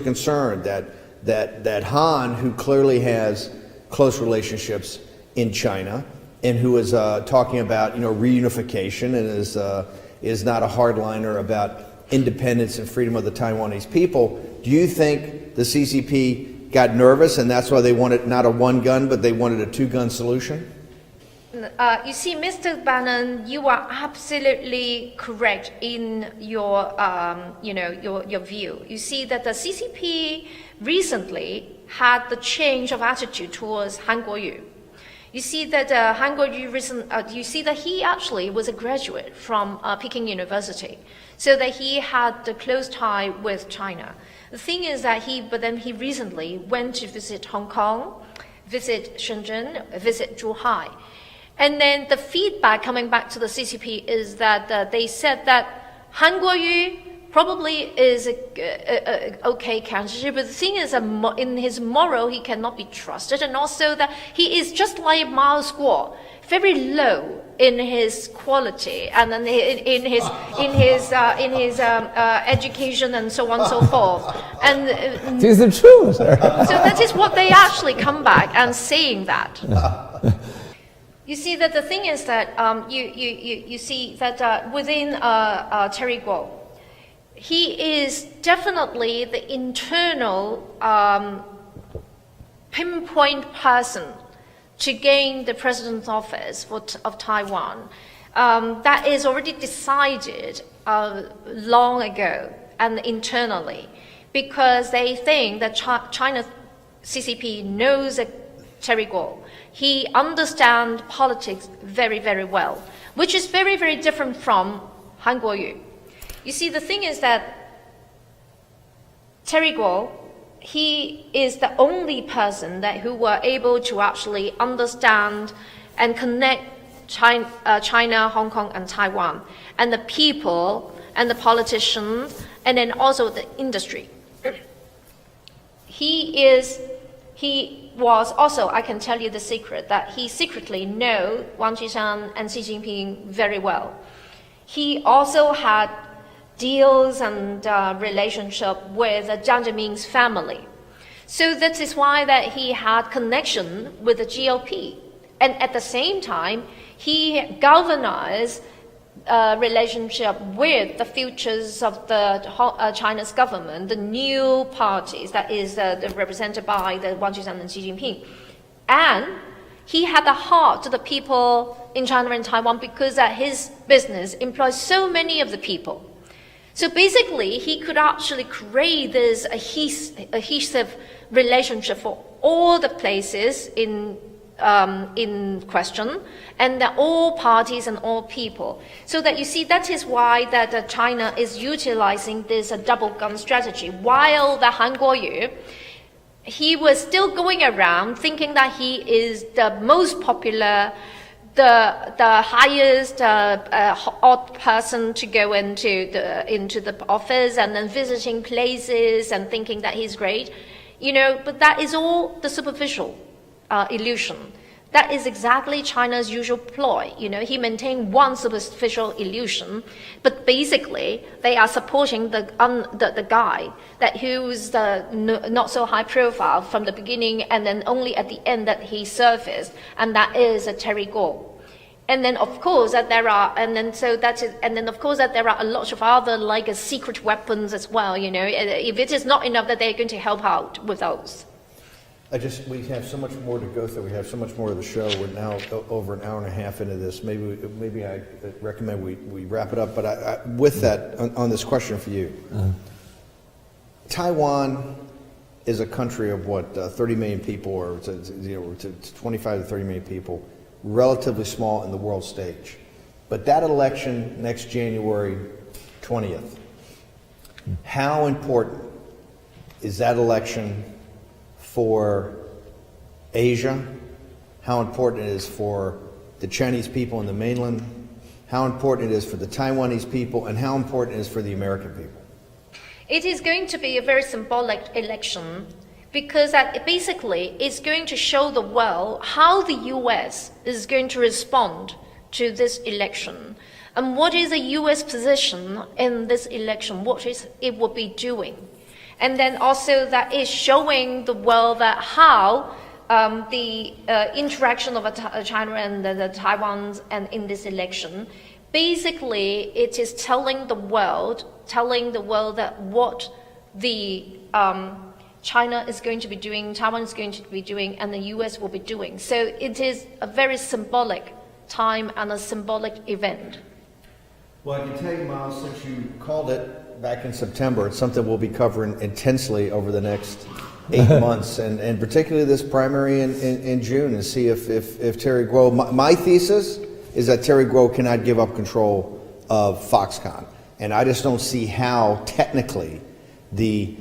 concern that Han, who clearly has close relationships in China, and who is talking about reunification and is not a hardliner about independence and freedom of the Taiwanese people, do you think the CCP got nervous and that's why they wanted not a one gun but they wanted a two-gun solution? You see, Mr. Bannon, you are absolutely correct in your your view. You see that the CCP recently had the change of attitude towards Han Guoyu. You see that Han Guoyu you see that he actually was a graduate from Peking University, so that he had the close tie with China. The thing is that but then he recently went to visit Hong Kong, visit Shenzhen, visit Zhuhai. And then the feedback coming back to the CCP is that they said that Han Guoyu probably is a okay candidate, but the thing is that in his moral he cannot be trusted, and also that he is just like Miles Guo, very low in his quality and then in his education and so on and so forth. And this is true, sir. So that is what they actually come back and saying that. You see that the thing is that you see that within Terry Gou, he is definitely the internal pinpoint person to gain the president's office of Taiwan. That is already decided long ago and internally, because they think that China CCP knows Terry Gou. He understands politics very, very well, which is very, very different from Han Guoyu. You see, the thing is that Terry Gou, he is the only person who were able to actually understand and connect China, Hong Kong, and Taiwan, and the people, and the politicians, and then also the industry. He was also, I can tell you the secret, that he secretly knows Wang Qishan and Xi Jinping very well. he also had deals and relationship with Jiang Zemin's family. So that is why that he had connection with the GOP. And at the same time, he galvanized relationship with the futures of the China's government, the new parties that is represented by the Wang Qishan and Xi Jinping. And he had a heart to the people in China and Taiwan because his business employs so many of the people. So basically, he could actually create this adhesive relationship for all the places in question, and that all parties and all people. So that you see, that is why that China is utilizing this double gun strategy. While the Han Kuo-yu, he was still going around thinking that he is the most popular, the highest odd person to go into the office, and then visiting places and thinking that he's great, but that is all the superficial illusion. That is exactly China's usual ploy. He maintained one superficial illusion, but basically they are supporting the guy who's not so high profile from the beginning, and then only at the end that he surfaced, and that is Terry Gou. And then of course that there are, there are a lot of other secret weapons as well. If it is not enough that they're going to help out with those. We have so much more to go through. We have so much more of the show. We're now over an hour and a half into this. Maybe I recommend we wrap it up. But with that, on this question for you, Taiwan is a country of what, 30 million people, or to 25 to 30 million people, relatively small in the world stage. But that election next January 20th, how important is that election for Asia? How important it is for the Chinese people in the mainland? How important it is for the Taiwanese people? And how important it is for the American people? It is going to be a very symbolic election, because basically it's going to show the world how the U.S. is going to respond to this election, and what is the U.S. position in this election, what it will be doing. And then also that is showing the world that how the interaction of China and the Taiwan and in this election, basically it is telling the world that what the China is going to be doing, Taiwan is going to be doing, and the U.S. will be doing. So it is a very symbolic time and a symbolic event. Well, I can tell you, Miles, since you called it back in September, it's something we'll be covering intensely over the next 8 months, and particularly this primary in June, and see if Terry Gou. My thesis is that Terry Gou cannot give up control of Foxconn, and I just don't see how technically the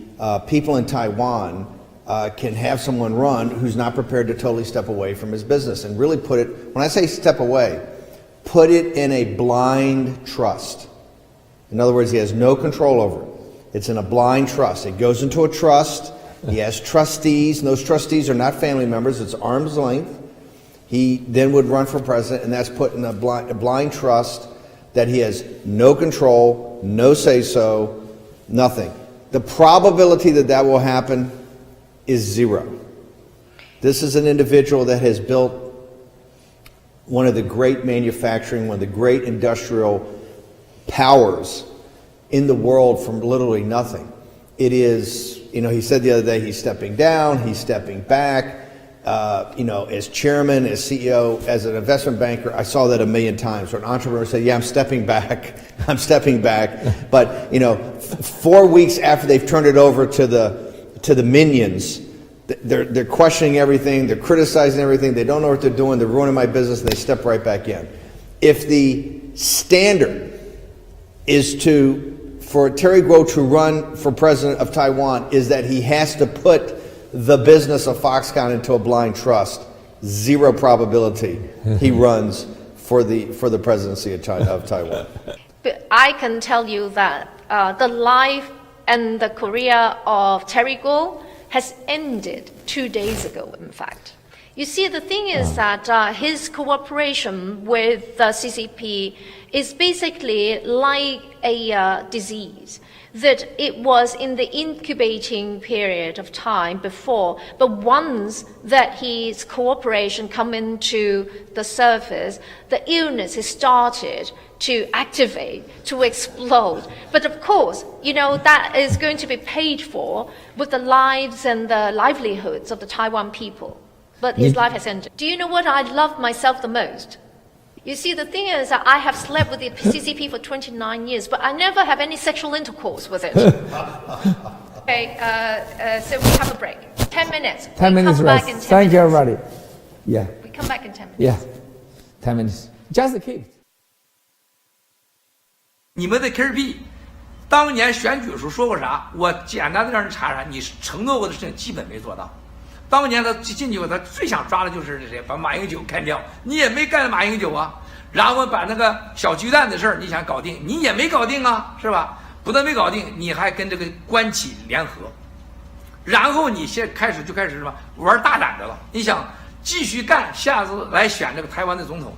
people in Taiwan can have someone run who's not prepared to totally step away from his business and really put it, when I say step away, put it in a blind trust. In other words, he has no control over it. It's in a blind trust. It goes into a trust. He has trustees, and those trustees are not family members. It's arm's length. He then would run for president, and that's put in a blind trust that he has no control, no say-so, nothing. The probability that that will happen is zero. This is an individual that has built one of the great manufacturing, one of the great industrial powers in the world from literally nothing. It is, he said the other day he's stepping down, he's stepping back. As chairman, as CEO, as an investment banker, I saw that a million times where an entrepreneur said, yeah, I'm stepping back. But, 4 weeks after they've turned it over to the minions, they're questioning everything, they're criticizing everything, they don't know what they're doing, they're ruining my business, and they step right back in. If the standard is for Terry Gou to run for president of Taiwan is that he has to put the business of Foxconn into a blind trust, zero probability he runs for the presidency of Taiwan. But I can tell you that the life and the career of Terry Gou has ended 2 days ago, in fact. You see, the thing is that his cooperation with the CCP is basically like a disease, that it was in the incubating period of time before, but once that his cooperation come into the surface, the illness has started to activate, to explode. But of course, you know, that is going to be paid for with the lives and the livelihoods of the Taiwan people. But his life has ended. Do you know what I love myself the most? You see, the thing is that I have slept with the CCP for 29 years, but I never have any sexual intercourse with it. Okay, so we have a break. 10 minutes. 10 minutes rest. Thank you, everybody. Yeah. We come back in 10 minutes. Yeah. 10 minutes. Just keep. 你们的 KP 当年选举时说过啥？我简单的让人查查，你承诺过的事情基本没做到。当年他进去后，他最想抓的就是谁？把马英九干掉，你也没干马英九啊。然后把那个小巨蛋的事儿，你想搞定，你也没搞定啊，是吧？不但没搞定，你还跟这个官企联合。然后你开始什么玩大胆的了？你想继续干，下次来选这个台湾的总统，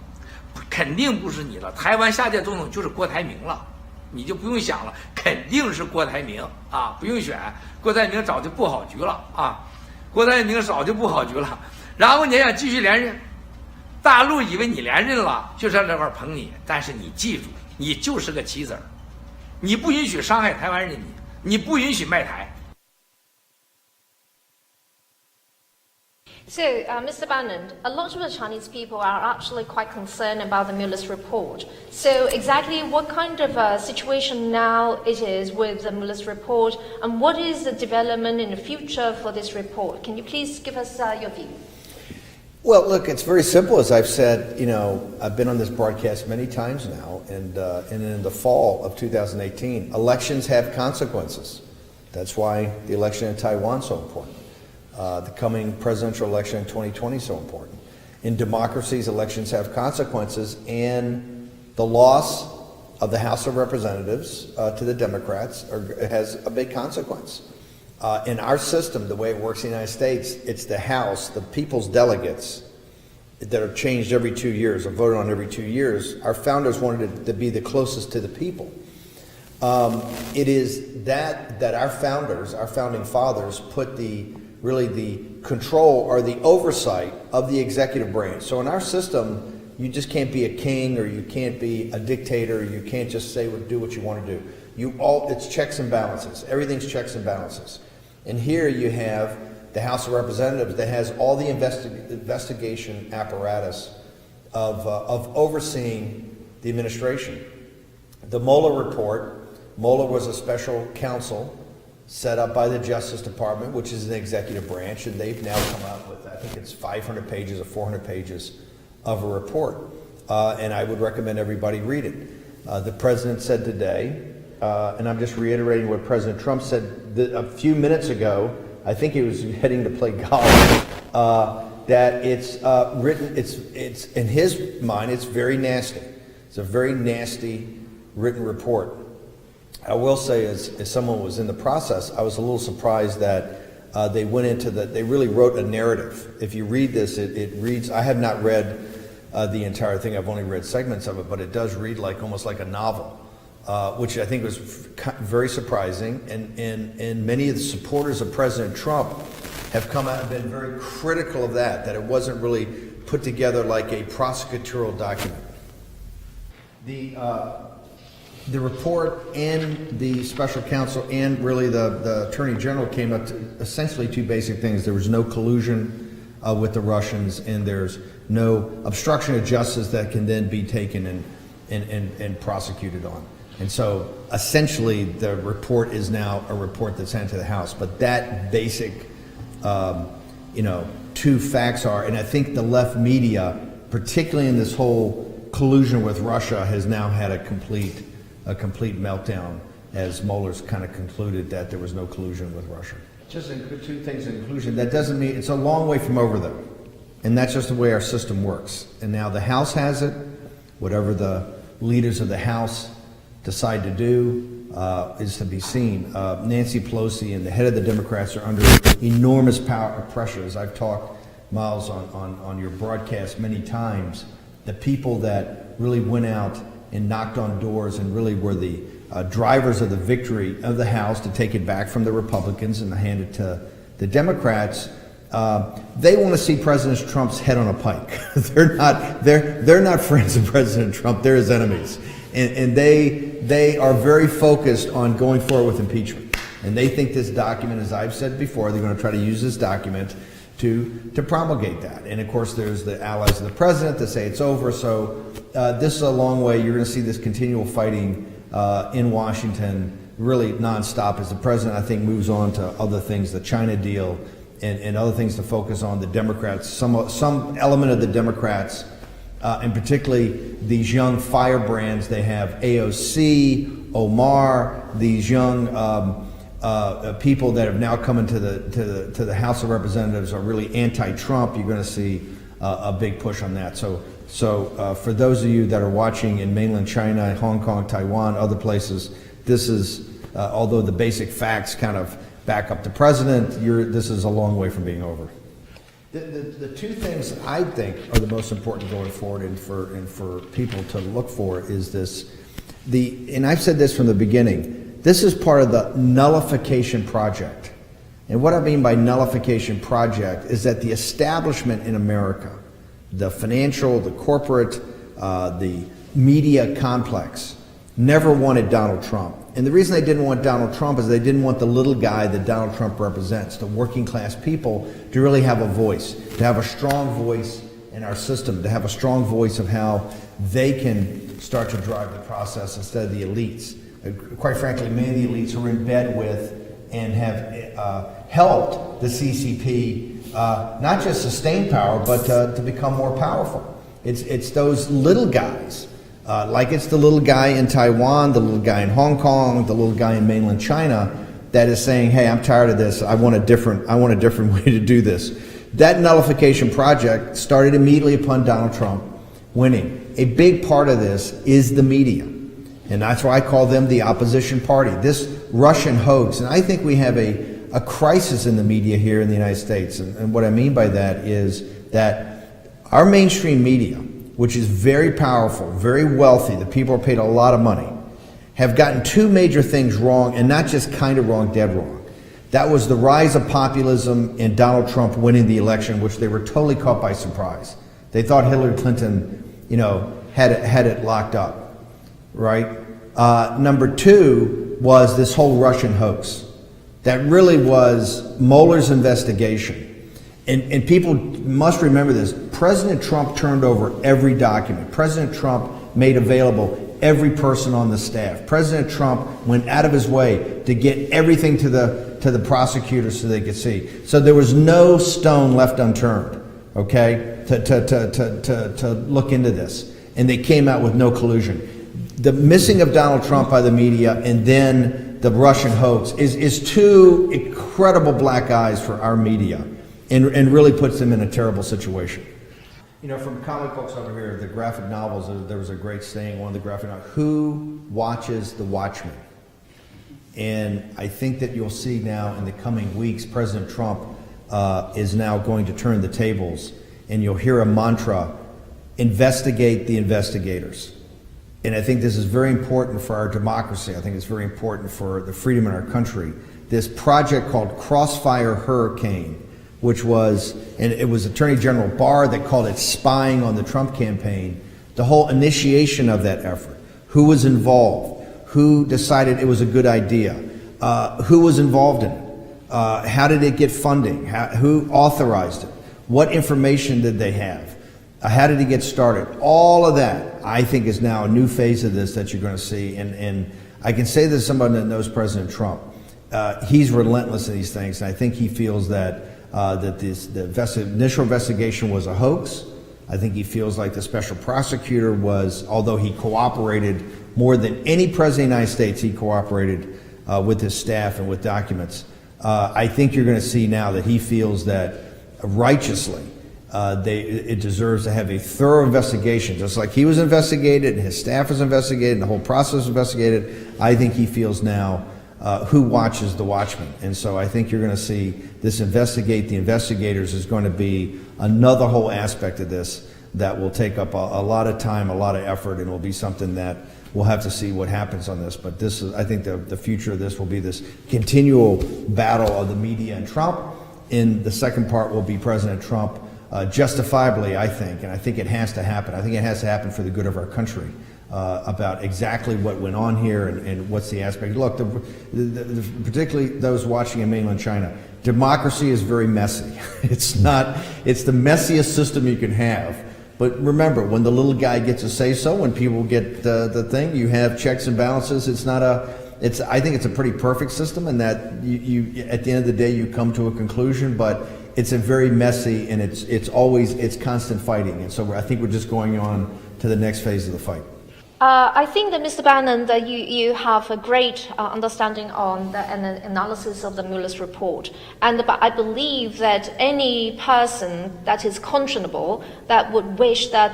肯定不是你了。台湾下届总统就是郭台铭了，你就不用想了，肯定是郭台铭啊，不用选。郭台铭早就布好局了啊。郭台铭早就布好局了，然后你想继续连任，大陆以为你连任了，就在这块捧你，但是你记住，你就是个棋子儿，你不允许伤害台湾人民，你不允许卖台。So, Mr. Bannon, a lot of the Chinese people are actually quite concerned about the Mueller's report. So, exactly what kind of situation now it is with the Mueller's report, and what is the development in the future for this report? Can you please give us your view? Well, look, it's very simple. As I've said, you know, I've been on this broadcast many times now, and in the fall of 2018, elections have consequences. That's why the election in Taiwan is so important. The coming presidential election in 2020 is so important. In democracies, elections have consequences, and the loss of the House of Representatives to the Democrats has a big consequence. In our system, the way it works in the United States, it's the House, the people's delegates that are changed every 2 years or voted on every 2 years. Our founders wanted it to be the closest to the people. It is that our founders, our founding fathers, put really the control or the oversight of the executive branch. So in our system, you just can't be a king, or you can't be a dictator. You can't just say do what you want to do. It's checks and balances. Everything's checks and balances. And here you have the House of Representatives that has all the investigation apparatus of overseeing the administration. The Mueller report. Mueller was a special counsel set up by the Justice Department, which is an executive branch, and they've now come out with, I think it's 500 pages or 400 pages of a report. And I would recommend everybody read it. The president said today, and I'm just reiterating what President Trump said a few minutes ago, I think he was heading to play golf, that it's written, it's in his mind, it's very nasty. It's a very nasty written report. I will say, as someone was in the process, I was a little surprised that they went into they really wrote a narrative. If you read this, it reads, I have not read the entire thing, I've only read segments of it, but it does read almost like a novel, which I think was very surprising. And many of the supporters of President Trump have come out and been very critical of that it wasn't really put together like a prosecutorial document. The report and the special counsel and really the attorney general came up to essentially two basic things. There was no collusion with the Russians, and there's no obstruction of justice that can then be taken and prosecuted on. And so essentially the report is now a report that's sent to the House. But that basic, two facts are, and I think the left media, particularly in this whole collusion with Russia, has now had a complete meltdown as Mueller's kind of concluded that there was no collusion with Russia. Just two things in conclusion. That doesn't mean it's a long way from over though. And that's just the way our system works. And now the House has it. Whatever the leaders of the House decide to do is to be seen. Nancy Pelosi and the head of the Democrats are under enormous power pressure. As I've talked Miles, on your broadcast many times, the people that really went out and knocked on doors and really were the drivers of the victory of the House to take it back from the Republicans and hand it to the Democrats. They want to see President Trump's head on a pike. They're not friends of President Trump. They're his enemies, and they are very focused on going forward with impeachment. And they think this document, as I've said before, they're going to try to use this document to promulgate that. And of course, there's the allies of the president that say it's over. So this is a long way. You're going to see this continual fighting in Washington, really nonstop, as the president, I think, moves on to other things, the China deal, and other things to focus on. The Democrats, some element of the Democrats, and particularly these young firebrands. They have AOC, Omar, these young people that have now come into the House of Representatives are really anti-Trump. You're going to see a big push on that. So for those of you that are watching in mainland China, Hong Kong, Taiwan, other places, this is, although the basic facts kind of back up the president, this is a long way from being over. The two things I think are the most important going forward and for people to look for is this, and I've said this from the beginning, this is part of the nullification project. And what I mean by nullification project is that the establishment in America, the financial, the corporate, the media complex, never wanted Donald Trump. And the reason they didn't want Donald Trump is they didn't want the little guy that Donald Trump represents, the working class people, to really have a voice, to have a strong voice in our system, to have a strong voice of how they can start to drive the process instead of the elites. Quite frankly, many of the elites who are in bed with and have helped the CCP not just sustain power, but to become more powerful. It's those little guys. Like it's the little guy in Taiwan, the little guy in Hong Kong, the little guy in mainland China that is saying, hey, I'm tired of this. I want a different way to do this. That nullification project started immediately upon Donald Trump winning. A big part of this is the media. And that's why I call them the opposition party. This Russian hoax, and I think we have a crisis in the media here in the United States. And what I mean by that is that our mainstream media, which is very powerful, very wealthy, the people are paid a lot of money, have gotten two major things wrong, and not just kind of wrong, dead wrong. That was the rise of populism and Donald Trump winning the election, which they were totally caught by surprise. They thought Hillary Clinton, had it locked up, right? Number two was this whole Russian hoax. That really was Mueller's investigation. And people must remember this. President Trump turned over every document. President Trump made available every person on the staff. President Trump went out of his way to get everything to the prosecutors so they could see. So there was no stone left unturned, okay, to look into this. And they came out with no collusion. The missing of Donald Trump by the media and then the Russian hoax is two incredible black eyes for our media. And really puts them in a terrible situation. From comic books over here, the graphic novels, there was a great saying, one of the graphic novels, who watches the Watchmen? And I think that you'll see now in the coming weeks, President Trump is now going to turn the tables, and you'll hear a mantra, investigate the investigators. And I think this is very important for our democracy. I think it's very important for the freedom in our country. This project called Crossfire Hurricane, which was, and it was Attorney General Barr that called it spying on the Trump campaign, the whole initiation of that effort, who was involved, who decided it was a good idea, who was involved in it, how did it get funding, who authorized it, what information did they have, how did it get started. All of that, I think, is now a new phase of this that you're going to see, and I can say this as somebody that knows President Trump. He's relentless in these things, and I think he feels that the initial investigation was a hoax. I think he feels like the special prosecutor was, although he cooperated more than any president of the United States, he cooperated with his staff and with documents. I think you're going to see now that he feels that righteously it deserves to have a thorough investigation, just like he was investigated and his staff was investigated and the whole process was investigated. I think he feels now who watches the watchmen. And so I think you're going to see this investigate the investigators is going to be another whole aspect of this that will take up a lot of time, a lot of effort, and will be something that we'll have to see what happens on this. But this is, I think the future of this will be this continual battle of the media and Trump. In the second part will be President Trump, justifiably, I think, and I think it has to happen. I think it has to happen for the good of our country. About exactly what went on here and what's the aspect. Look, particularly those watching in mainland China, democracy is very messy. It's the messiest system you can have. But remember, when the little guy gets a say-so, when people get the thing, you have checks and balances. I think it's a pretty perfect system, and that you at the end of the day you come to a conclusion. But it's a very messy, and it's constant fighting. And so I think we're just going on to the next phase of the fight. I think that Mr. Bannon, that you have a great understanding on an analysis of the Mueller's report, but I believe that any person that is conscionable that would wish that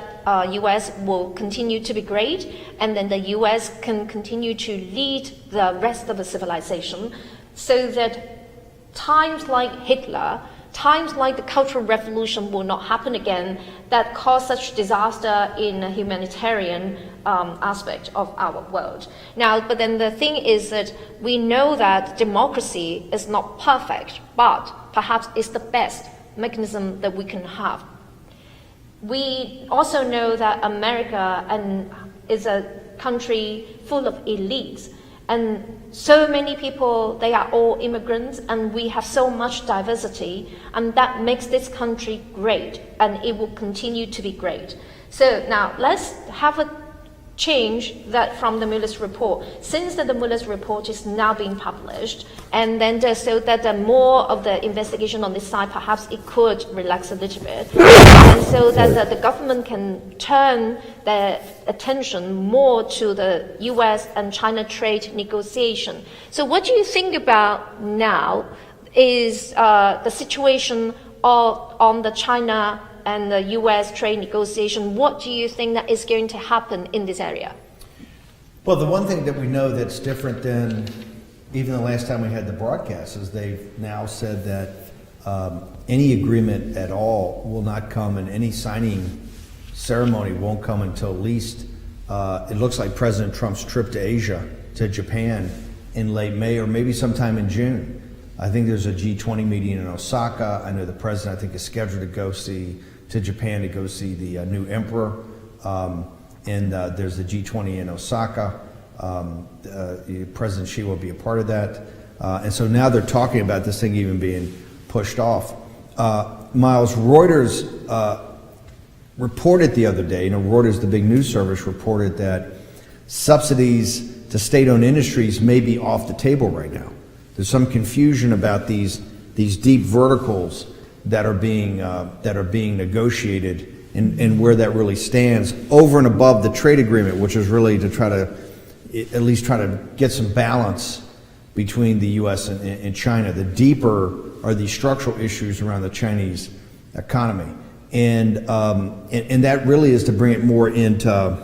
U.S. will continue to be great, and then the U.S. can continue to lead the rest of the civilization, so that times like Hitler, times like the Cultural Revolution will not happen again, that caused such disaster in a humanitarian aspect of our world. Now, but then the thing is that we know that democracy is not perfect, but perhaps it's the best mechanism that we can have. We also know that America is a country full of elites, and so many people, they are all immigrants, and we have so much diversity, and that makes this country great, and it will continue to be great. So now let's have a change that from the Mueller's report, since the Mueller's report is now being published, and then so that the more of the investigation on this side, perhaps it could relax a little bit, and so that the government can turn their attention more to the U.S. and China trade negotiation. So what do you think about now is the situation on the China and the U.S. trade negotiation? What do you think that is going to happen in this area? Well, the one thing that we know that's different than even the last time we had the broadcast is they've now said that any agreement at all will not come, and any signing ceremony won't come until at least it looks like President Trump's trip to Asia, to Japan in late May or maybe sometime in June. I think there's a G20 meeting in Osaka. I know the president, I think, is scheduled to go to Japan to go see the new emperor. And there's the G20 in Osaka. President Xi will be a part of that. And so now they're talking about this thing even being pushed off. Miles, Reuters reported the other day, Reuters, the big news service, reported that subsidies to state-owned industries may be off the table right now. There's some confusion about these deep verticals that are being negotiated and where that really stands over and above the trade agreement, which is really to try to at least try to get some balance between the U.S. and China. The deeper are these structural issues around the Chinese economy, and that really is to bring it more into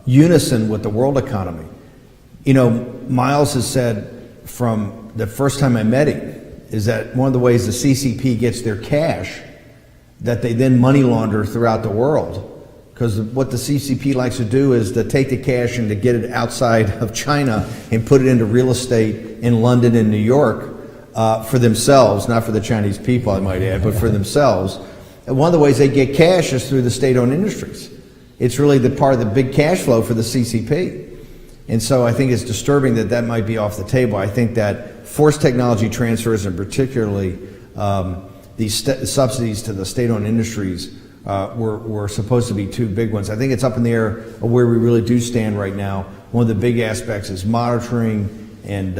unison with the world economy. Miles has said from the first time I met him is that one of the ways the CCP gets their cash that they then money launder throughout the world, because what the CCP likes to do is to take the cash and to get it outside of China and put it into real estate in London and New York for themselves, not for the Chinese people, I might add, but for themselves. And one of the ways they get cash is through the state-owned industries. It's really the part of the big cash flow for the CCP. And so I think it's disturbing that that might be off the table. I think that forced technology transfers, and particularly these subsidies to the state-owned industries were supposed to be two big ones. I think it's up in the air of where we really do stand right now. One of the big aspects is monitoring and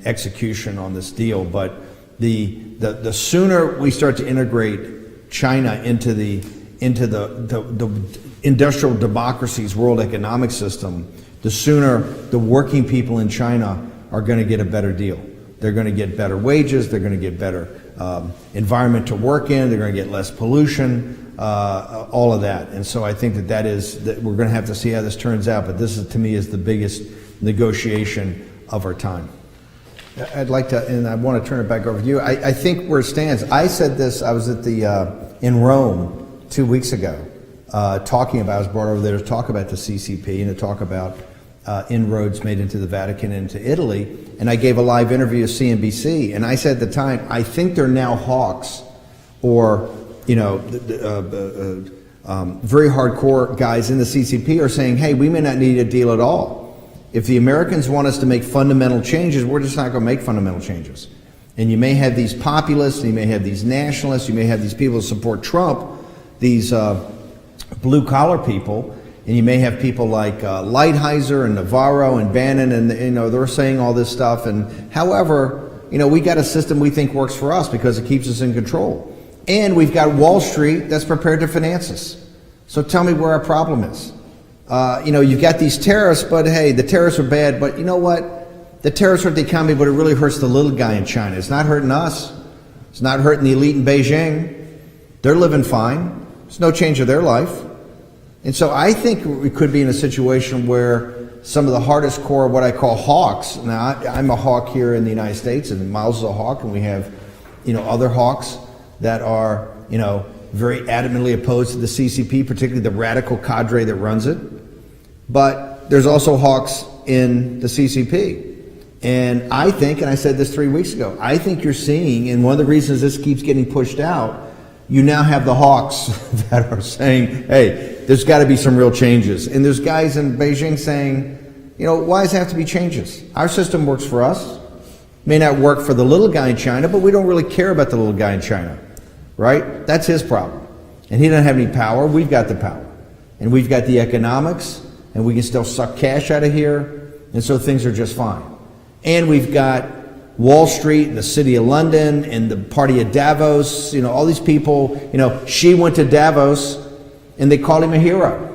execution on this deal. But the sooner we start to integrate China into the industrial democracy's world economic system, the sooner the working people in China are going to get a better deal. They're going to get better wages. They're going to get better environment to work in. They're going to get less pollution, all of that. And so I think that we're going to have to see how this turns out. But this is, to me, is the biggest negotiation of our time. I'd like to, and I want to turn it back over to you. I think where it stands, I said this, I was at in Rome 2 weeks ago, I was brought over there to talk about the CCP and to talk about inroads made into the Vatican and into Italy, and I gave a live interview to CNBC, and I said at the time, I think they're now hawks, or, very hardcore guys in the CCP are saying, hey, we may not need a deal at all. If the Americans want us to make fundamental changes, we're just not going to make fundamental changes. And you may have these populists, and you may have these nationalists, you may have these people who support Trump, these blue-collar people, and you may have people like Lighthizer and Navarro and Bannon, and they're saying all this stuff. And however, we got a system we think works for us because it keeps us in control. And we've got Wall Street that's prepared to finance us. So tell me where our problem is. You've got these tariffs, but hey, the tariffs are bad, but you know what? The tariffs hurt the economy, but it really hurts the little guy in China. It's not hurting us. It's not hurting the elite in Beijing. They're living fine. There's no change of their life. And so I think we could be in a situation where some of the hardest core, what I call hawks. Now, I'm a hawk here in the United States, and Miles is a hawk, and we have, other hawks that are, very adamantly opposed to the CCP, particularly the radical cadre that runs it. But there's also hawks in the CCP. And I think, and I said this 3 weeks ago, I think you're seeing, and one of the reasons this keeps getting pushed out, you now have the hawks that are saying, hey, there's got to be some real changes. And there's guys in Beijing saying, why does it have to be changes? Our system works for us. May not work for the little guy in China, but we don't really care about the little guy in China. Right? That's his problem. And he doesn't have any power. We've got the power. And we've got the economics, and we can still suck cash out of here, and so things are just fine. And we've got Wall Street and the City of London and the party of Davos, all these people, Xi went to Davos, and they called him a hero.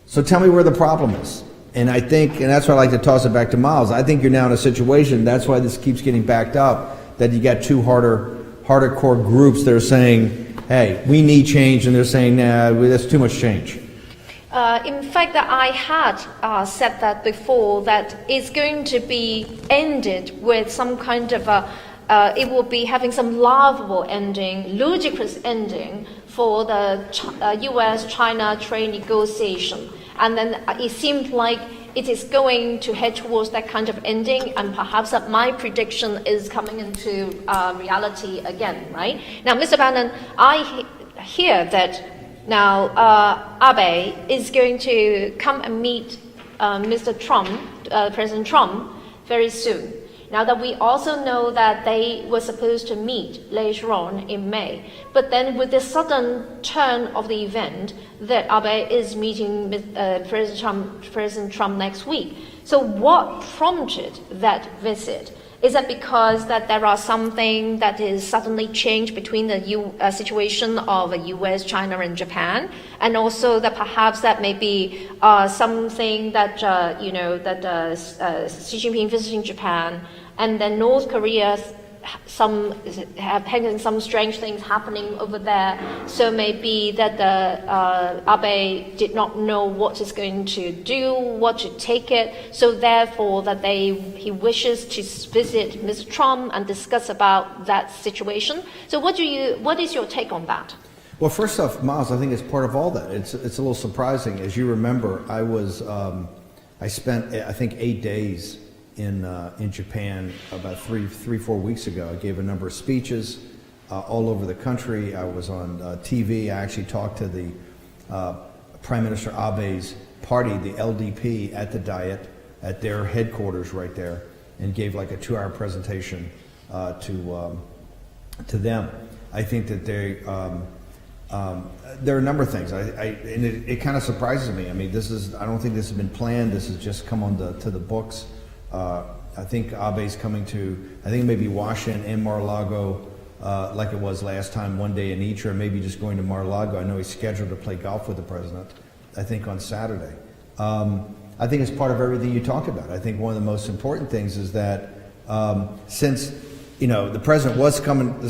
So tell me where the problem is. And I think, and that's why I like to toss it back to Miles, I think you're now in a situation, that's why this keeps getting backed up, that you got two harder core groups that are saying, hey, we need change, and they're saying, nah, that's too much change. In fact, I had said that before, that it's going to be ended with some kind of it will be having some laughable ending, ludicrous ending for the US-China trade negotiation. And then it seemed like it is going to head towards that kind of ending, and perhaps that my prediction is coming into reality again, right? Now, Mr. Bannon, I hear that now Abe is going to come and meet Mr. Trump, President Trump, very soon. Now that we also know that they were supposed to meet later on in May, but then with the sudden turn of the event, that Abe is meeting President Trump next week. So what prompted that visit? Is that because that there are something that is suddenly changed between the situation of US, China, and Japan, and also that perhaps that may be something that Xi Jinping visiting Japan, and then North Korea some strange things happening over there. So maybe that Abe did not know what is going to do, what to take it. So therefore, that he wishes to visit Mr. Trump and discuss about that situation. So what is your take on that? Well, first off, Miles, I think it's part of all that. It's a little surprising. As you remember, I spent I think 8 days in Japan about 4 weeks ago. I gave a number of speeches all over the country. I was on TV. I actually talked to the Prime Minister Abe's party, the LDP, at the Diet, at their headquarters right there, and gave like a 2-hour presentation to them. I think that there are a number of things. And it kind of surprises me. I mean, I don't think this has been planned. This has just come on to the books. I think Abe's coming to, I think maybe Washington and Mar-a-Lago, like it was last time, one day in each, or maybe just going to Mar-a-Lago. I know he's scheduled to play golf with the president, I think on Saturday. I think it's part of everything you talked about. I think one of the most important things is that since the president was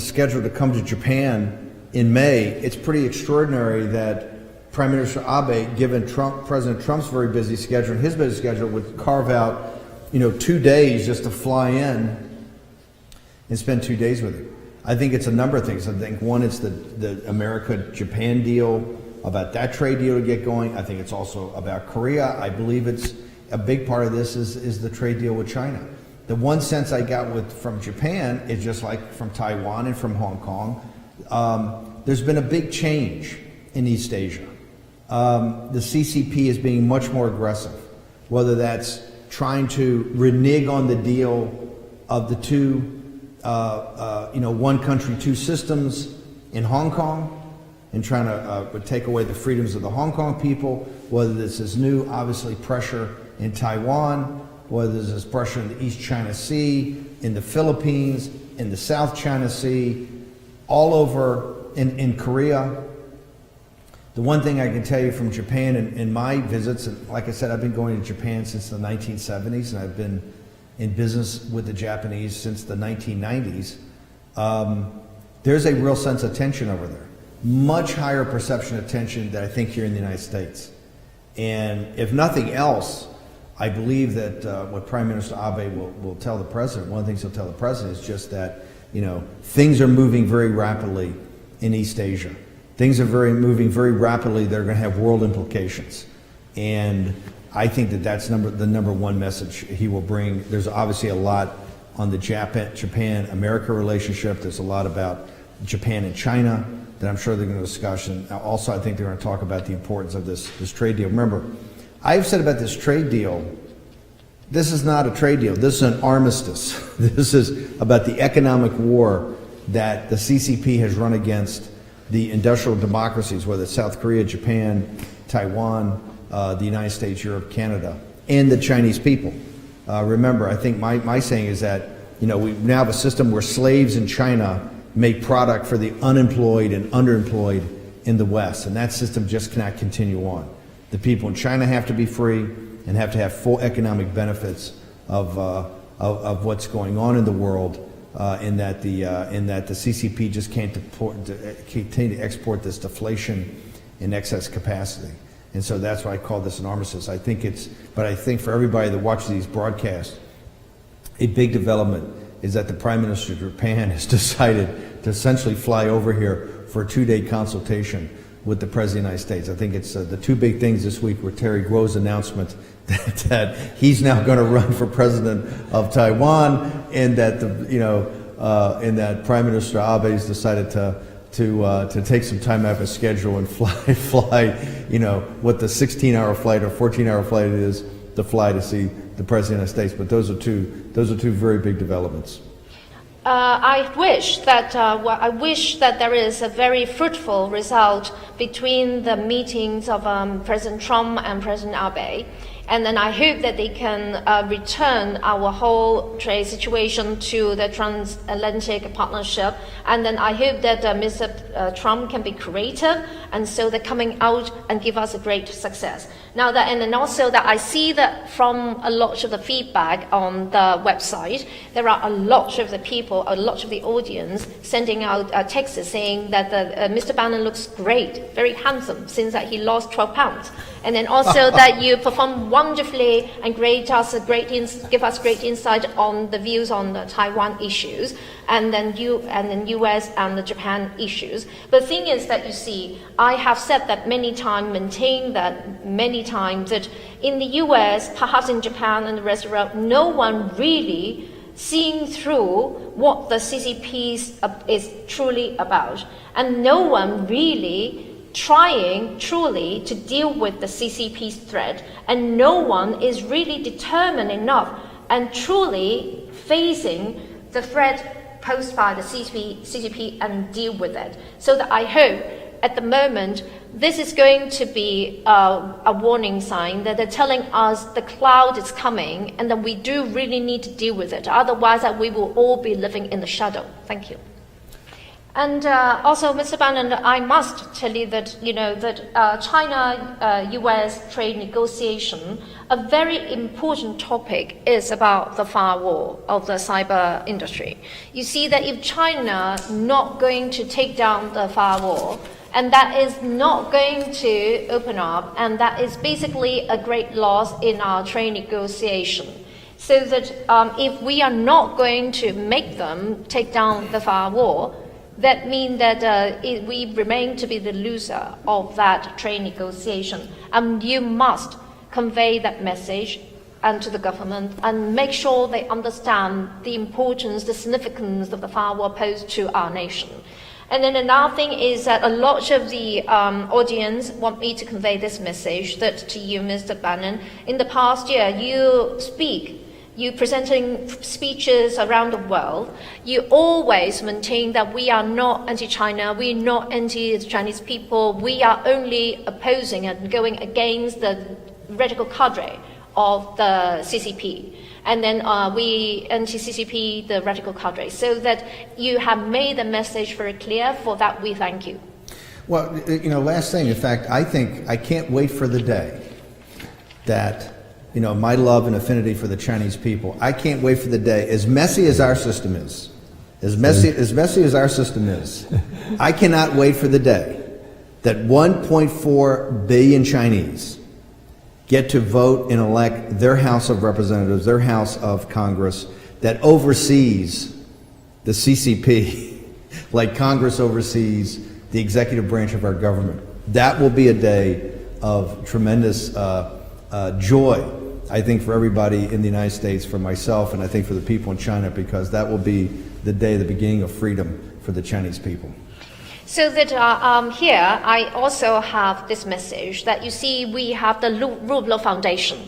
scheduled to come to Japan in May, it's pretty extraordinary that Prime Minister Abe, given President Trump's very busy schedule and his busy schedule, would carve out, 2 days just to fly in and spend 2 days with him. I think it's a number of things. I think one, it's the America-Japan deal, about that trade deal to get going. I think it's also about Korea. I believe it's a big part of this is the trade deal with China. The one sense I got from Japan is just like from Taiwan and from Hong Kong, there's been a big change in East Asia. The CCP is being much more aggressive, whether that's trying to renege on the deal of the two, one country, two systems in Hong Kong, and trying to take away the freedoms of the Hong Kong people, whether this is new, obviously, pressure in Taiwan, whether there's this pressure in the East China Sea, in the Philippines, in the South China Sea, all over in Korea. The one thing I can tell you from Japan in my visits, and like I said, I've been going to Japan since the 1970s, and I've been in business with the Japanese since the 1990s. There's a real sense of tension over there. Much higher perception of tension than I think here in the United States. And if nothing else, I believe that what Prime Minister Abe will tell the president, one of the things he'll tell the president is just that, things are moving very rapidly in East Asia. Things are moving very rapidly. They're going to have world implications. And I think that's the number one message he will bring. There's obviously a lot on the Japan-America relationship. There's a lot about Japan and China that I'm sure they're going to discuss. And also, I think they're going to talk about the importance of this trade deal. Remember, I've said about this trade deal, this is not a trade deal. This is an armistice. This is about the economic war that the CCP has run against the industrial democracies, whether it's South Korea, Japan, Taiwan, the United States, Europe, Canada, and the Chinese people. Remember, I think my saying is that, we now have a system where slaves in China make product for the unemployed and underemployed in the West, and that system just cannot continue on. The people in China have to be free and have to have full economic benefits of what's going on in the world, in that the CCP just can't continue to export this deflation in excess capacity. And so that's why I call this an armistice. I think for everybody that watches these broadcasts, a big development is that the Prime Minister of Japan has decided to essentially fly over here for a 2-day consultation with the President of the United States. I think it's the two big things this week were Terry Gou's announcement that he's now going to run for president of Taiwan, and that and that Prime Minister Abe has decided to take some time out of his schedule and fly, what the 16-hour flight or 14-hour flight it is to fly to see the President of the United States. But those are two very big developments. I wish that there is a very fruitful result between the meetings of President Trump and President Abe. And then I hope that they can return our whole trade situation to the transatlantic partnership. And then I hope that Mr. Trump can be creative, and so they're coming out and give us a great success. Now that, and then also that I see that from a lot of the feedback on the website, there are a lot of the people, a lot of the audience sending out texts saying that Mr. Bannon looks great, very handsome, since that he lost 12 pounds. And then also that you perform wonderfully and give us great insight on the views on the Taiwan issues, and then US and the Japan issues. But the thing is that, you see, I have said that many times, maintained that many times, that in the US, perhaps in Japan and the rest of the world, no one really seeing through what the CCP is truly about, and no one really trying truly to deal with the CCP's threat, and no one is really determined enough and truly facing the threat posed by the CCP and deal with it. So that I hope at the moment this is going to be a warning sign that they're telling us the cloud is coming and that we do really need to deal with it. Otherwise, we will all be living in the shadow. Thank you. And also, Mr. Bannon, I must tell you that, China-US trade negotiation, a very important topic is about the firewall of the cyber industry. You see that if China not going to take down the firewall, And that is not going to open up, and that is basically a great loss in our trade negotiation. So that if we are not going to make them take down the firewall, that means that we remain to be the loser of that trade negotiation. And you must convey that message and to the government and make sure they understand the importance, the significance of the firewall post to our nation. And then another thing is that a lot of the audience want me to convey this message that to you, Mr. Bannon. In the past year, you presenting speeches around the world, you always maintain that we are not anti-China, we are not anti-Chinese people, we are only opposing and going against the radical cadre of the CCP. And then we anti-CCP, the radical cadre. So that you have made the message very clear. For that, we thank you. Well, last thing, in fact, I can't wait for the day that, my love and affinity for the Chinese people, I can't wait for the day, as messy as our system is, I cannot wait for the day that 1.4 billion Chinese get to vote and elect their House of Representatives, their House of Congress, that oversees the CCP, like Congress oversees the executive branch of our government. That will be a day of tremendous joy, I think, for everybody in the United States, for myself, and I think for the people in China, because that will be the day, the beginning of freedom for the Chinese people. So that here, I also have this message that you see we have the Rule of Law Foundation.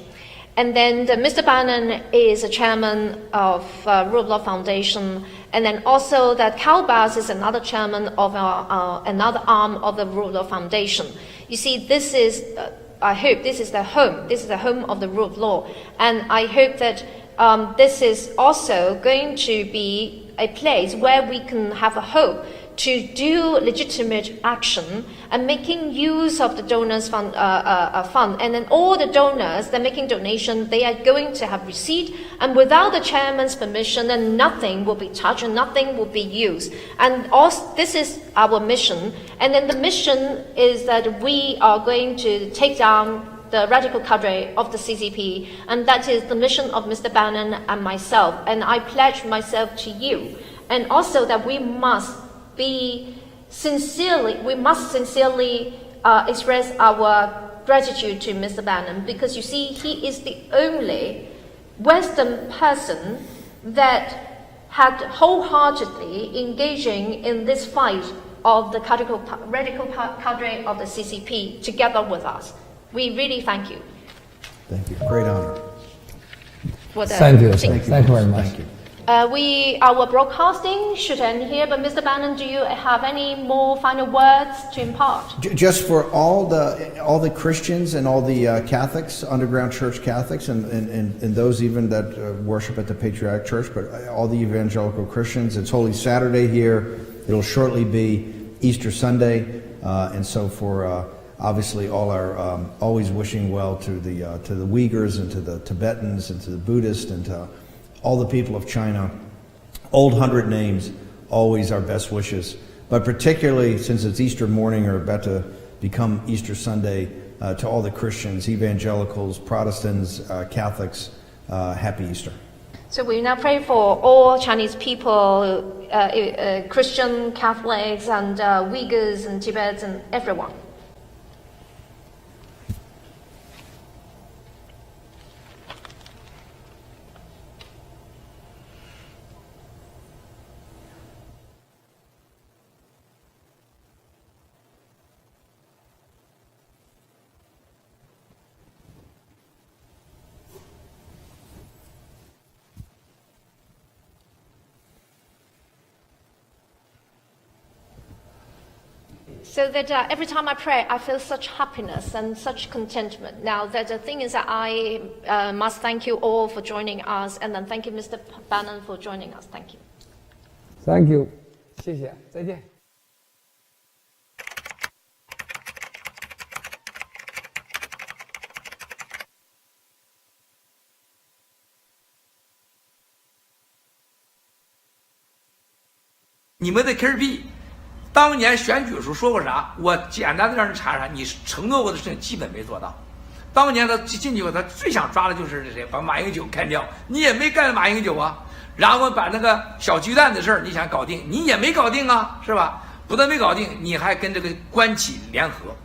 And then Mr. Bannon is a chairman of Rule of Law Foundation. And then also that Cal Bass is another chairman of another arm of the Rule of Law Foundation. You see, this is, I hope this is the home. This is the home of the Rule of Law. And I hope that this is also going to be a place where we can have a hope to do legitimate action and making use of the donors fund, and then all the donors that are making donation, they are going to have receipt, and without the chairman's permission, then nothing will be touched and nothing will be used. And also, this is our mission, and then the mission is that we are going to take down the radical cadre of the CCP, and that is the mission of Mr. Bannon and myself, and I pledge myself to you. And also that we must sincerely express our gratitude to Mr. Bannon, because you see, he is the only Western person that had wholeheartedly engaging in this fight of the radical cadre of the CCP together with us. We really thank you. Thank you. Great honor. Thank you. Thank you very much. Thank you. Our broadcasting should end here, but Mr. Bannon, do you have any more final words to impart? Just for all the Christians and all the Catholics, underground church Catholics, and those even that worship at the Patriotic Church, but all the evangelical Christians, it's Holy Saturday here. It'll shortly be Easter Sunday, and so for obviously all our always wishing well to the Uyghurs and to the Tibetans and to the Buddhists and to all the people of China, old 100 names, always our best wishes. But particularly since it's Easter morning or about to become Easter Sunday, to all the Christians, evangelicals, Protestants, Catholics, Happy Easter. So we now pray for all Chinese people, Christian, Catholics, and Uyghurs and Tibetans and everyone. So that every time I pray, I feel such happiness and such contentment. Now, the thing is that I must thank you all for joining us, and then thank you, Mr. Bannon, for joining us. Thank you. Thank you. 谢谢，再见。你们的 KRB 当年选举时候说过啥？我简单的让人查查，你承诺过的事情基本没做到。当年他进去后，他最想抓的就是谁？把马英九干掉，你也没干马英九啊。然后把那个小巨蛋的事儿，你想搞定，你也没搞定啊，是吧？不但没搞定，你还跟这个关企联合。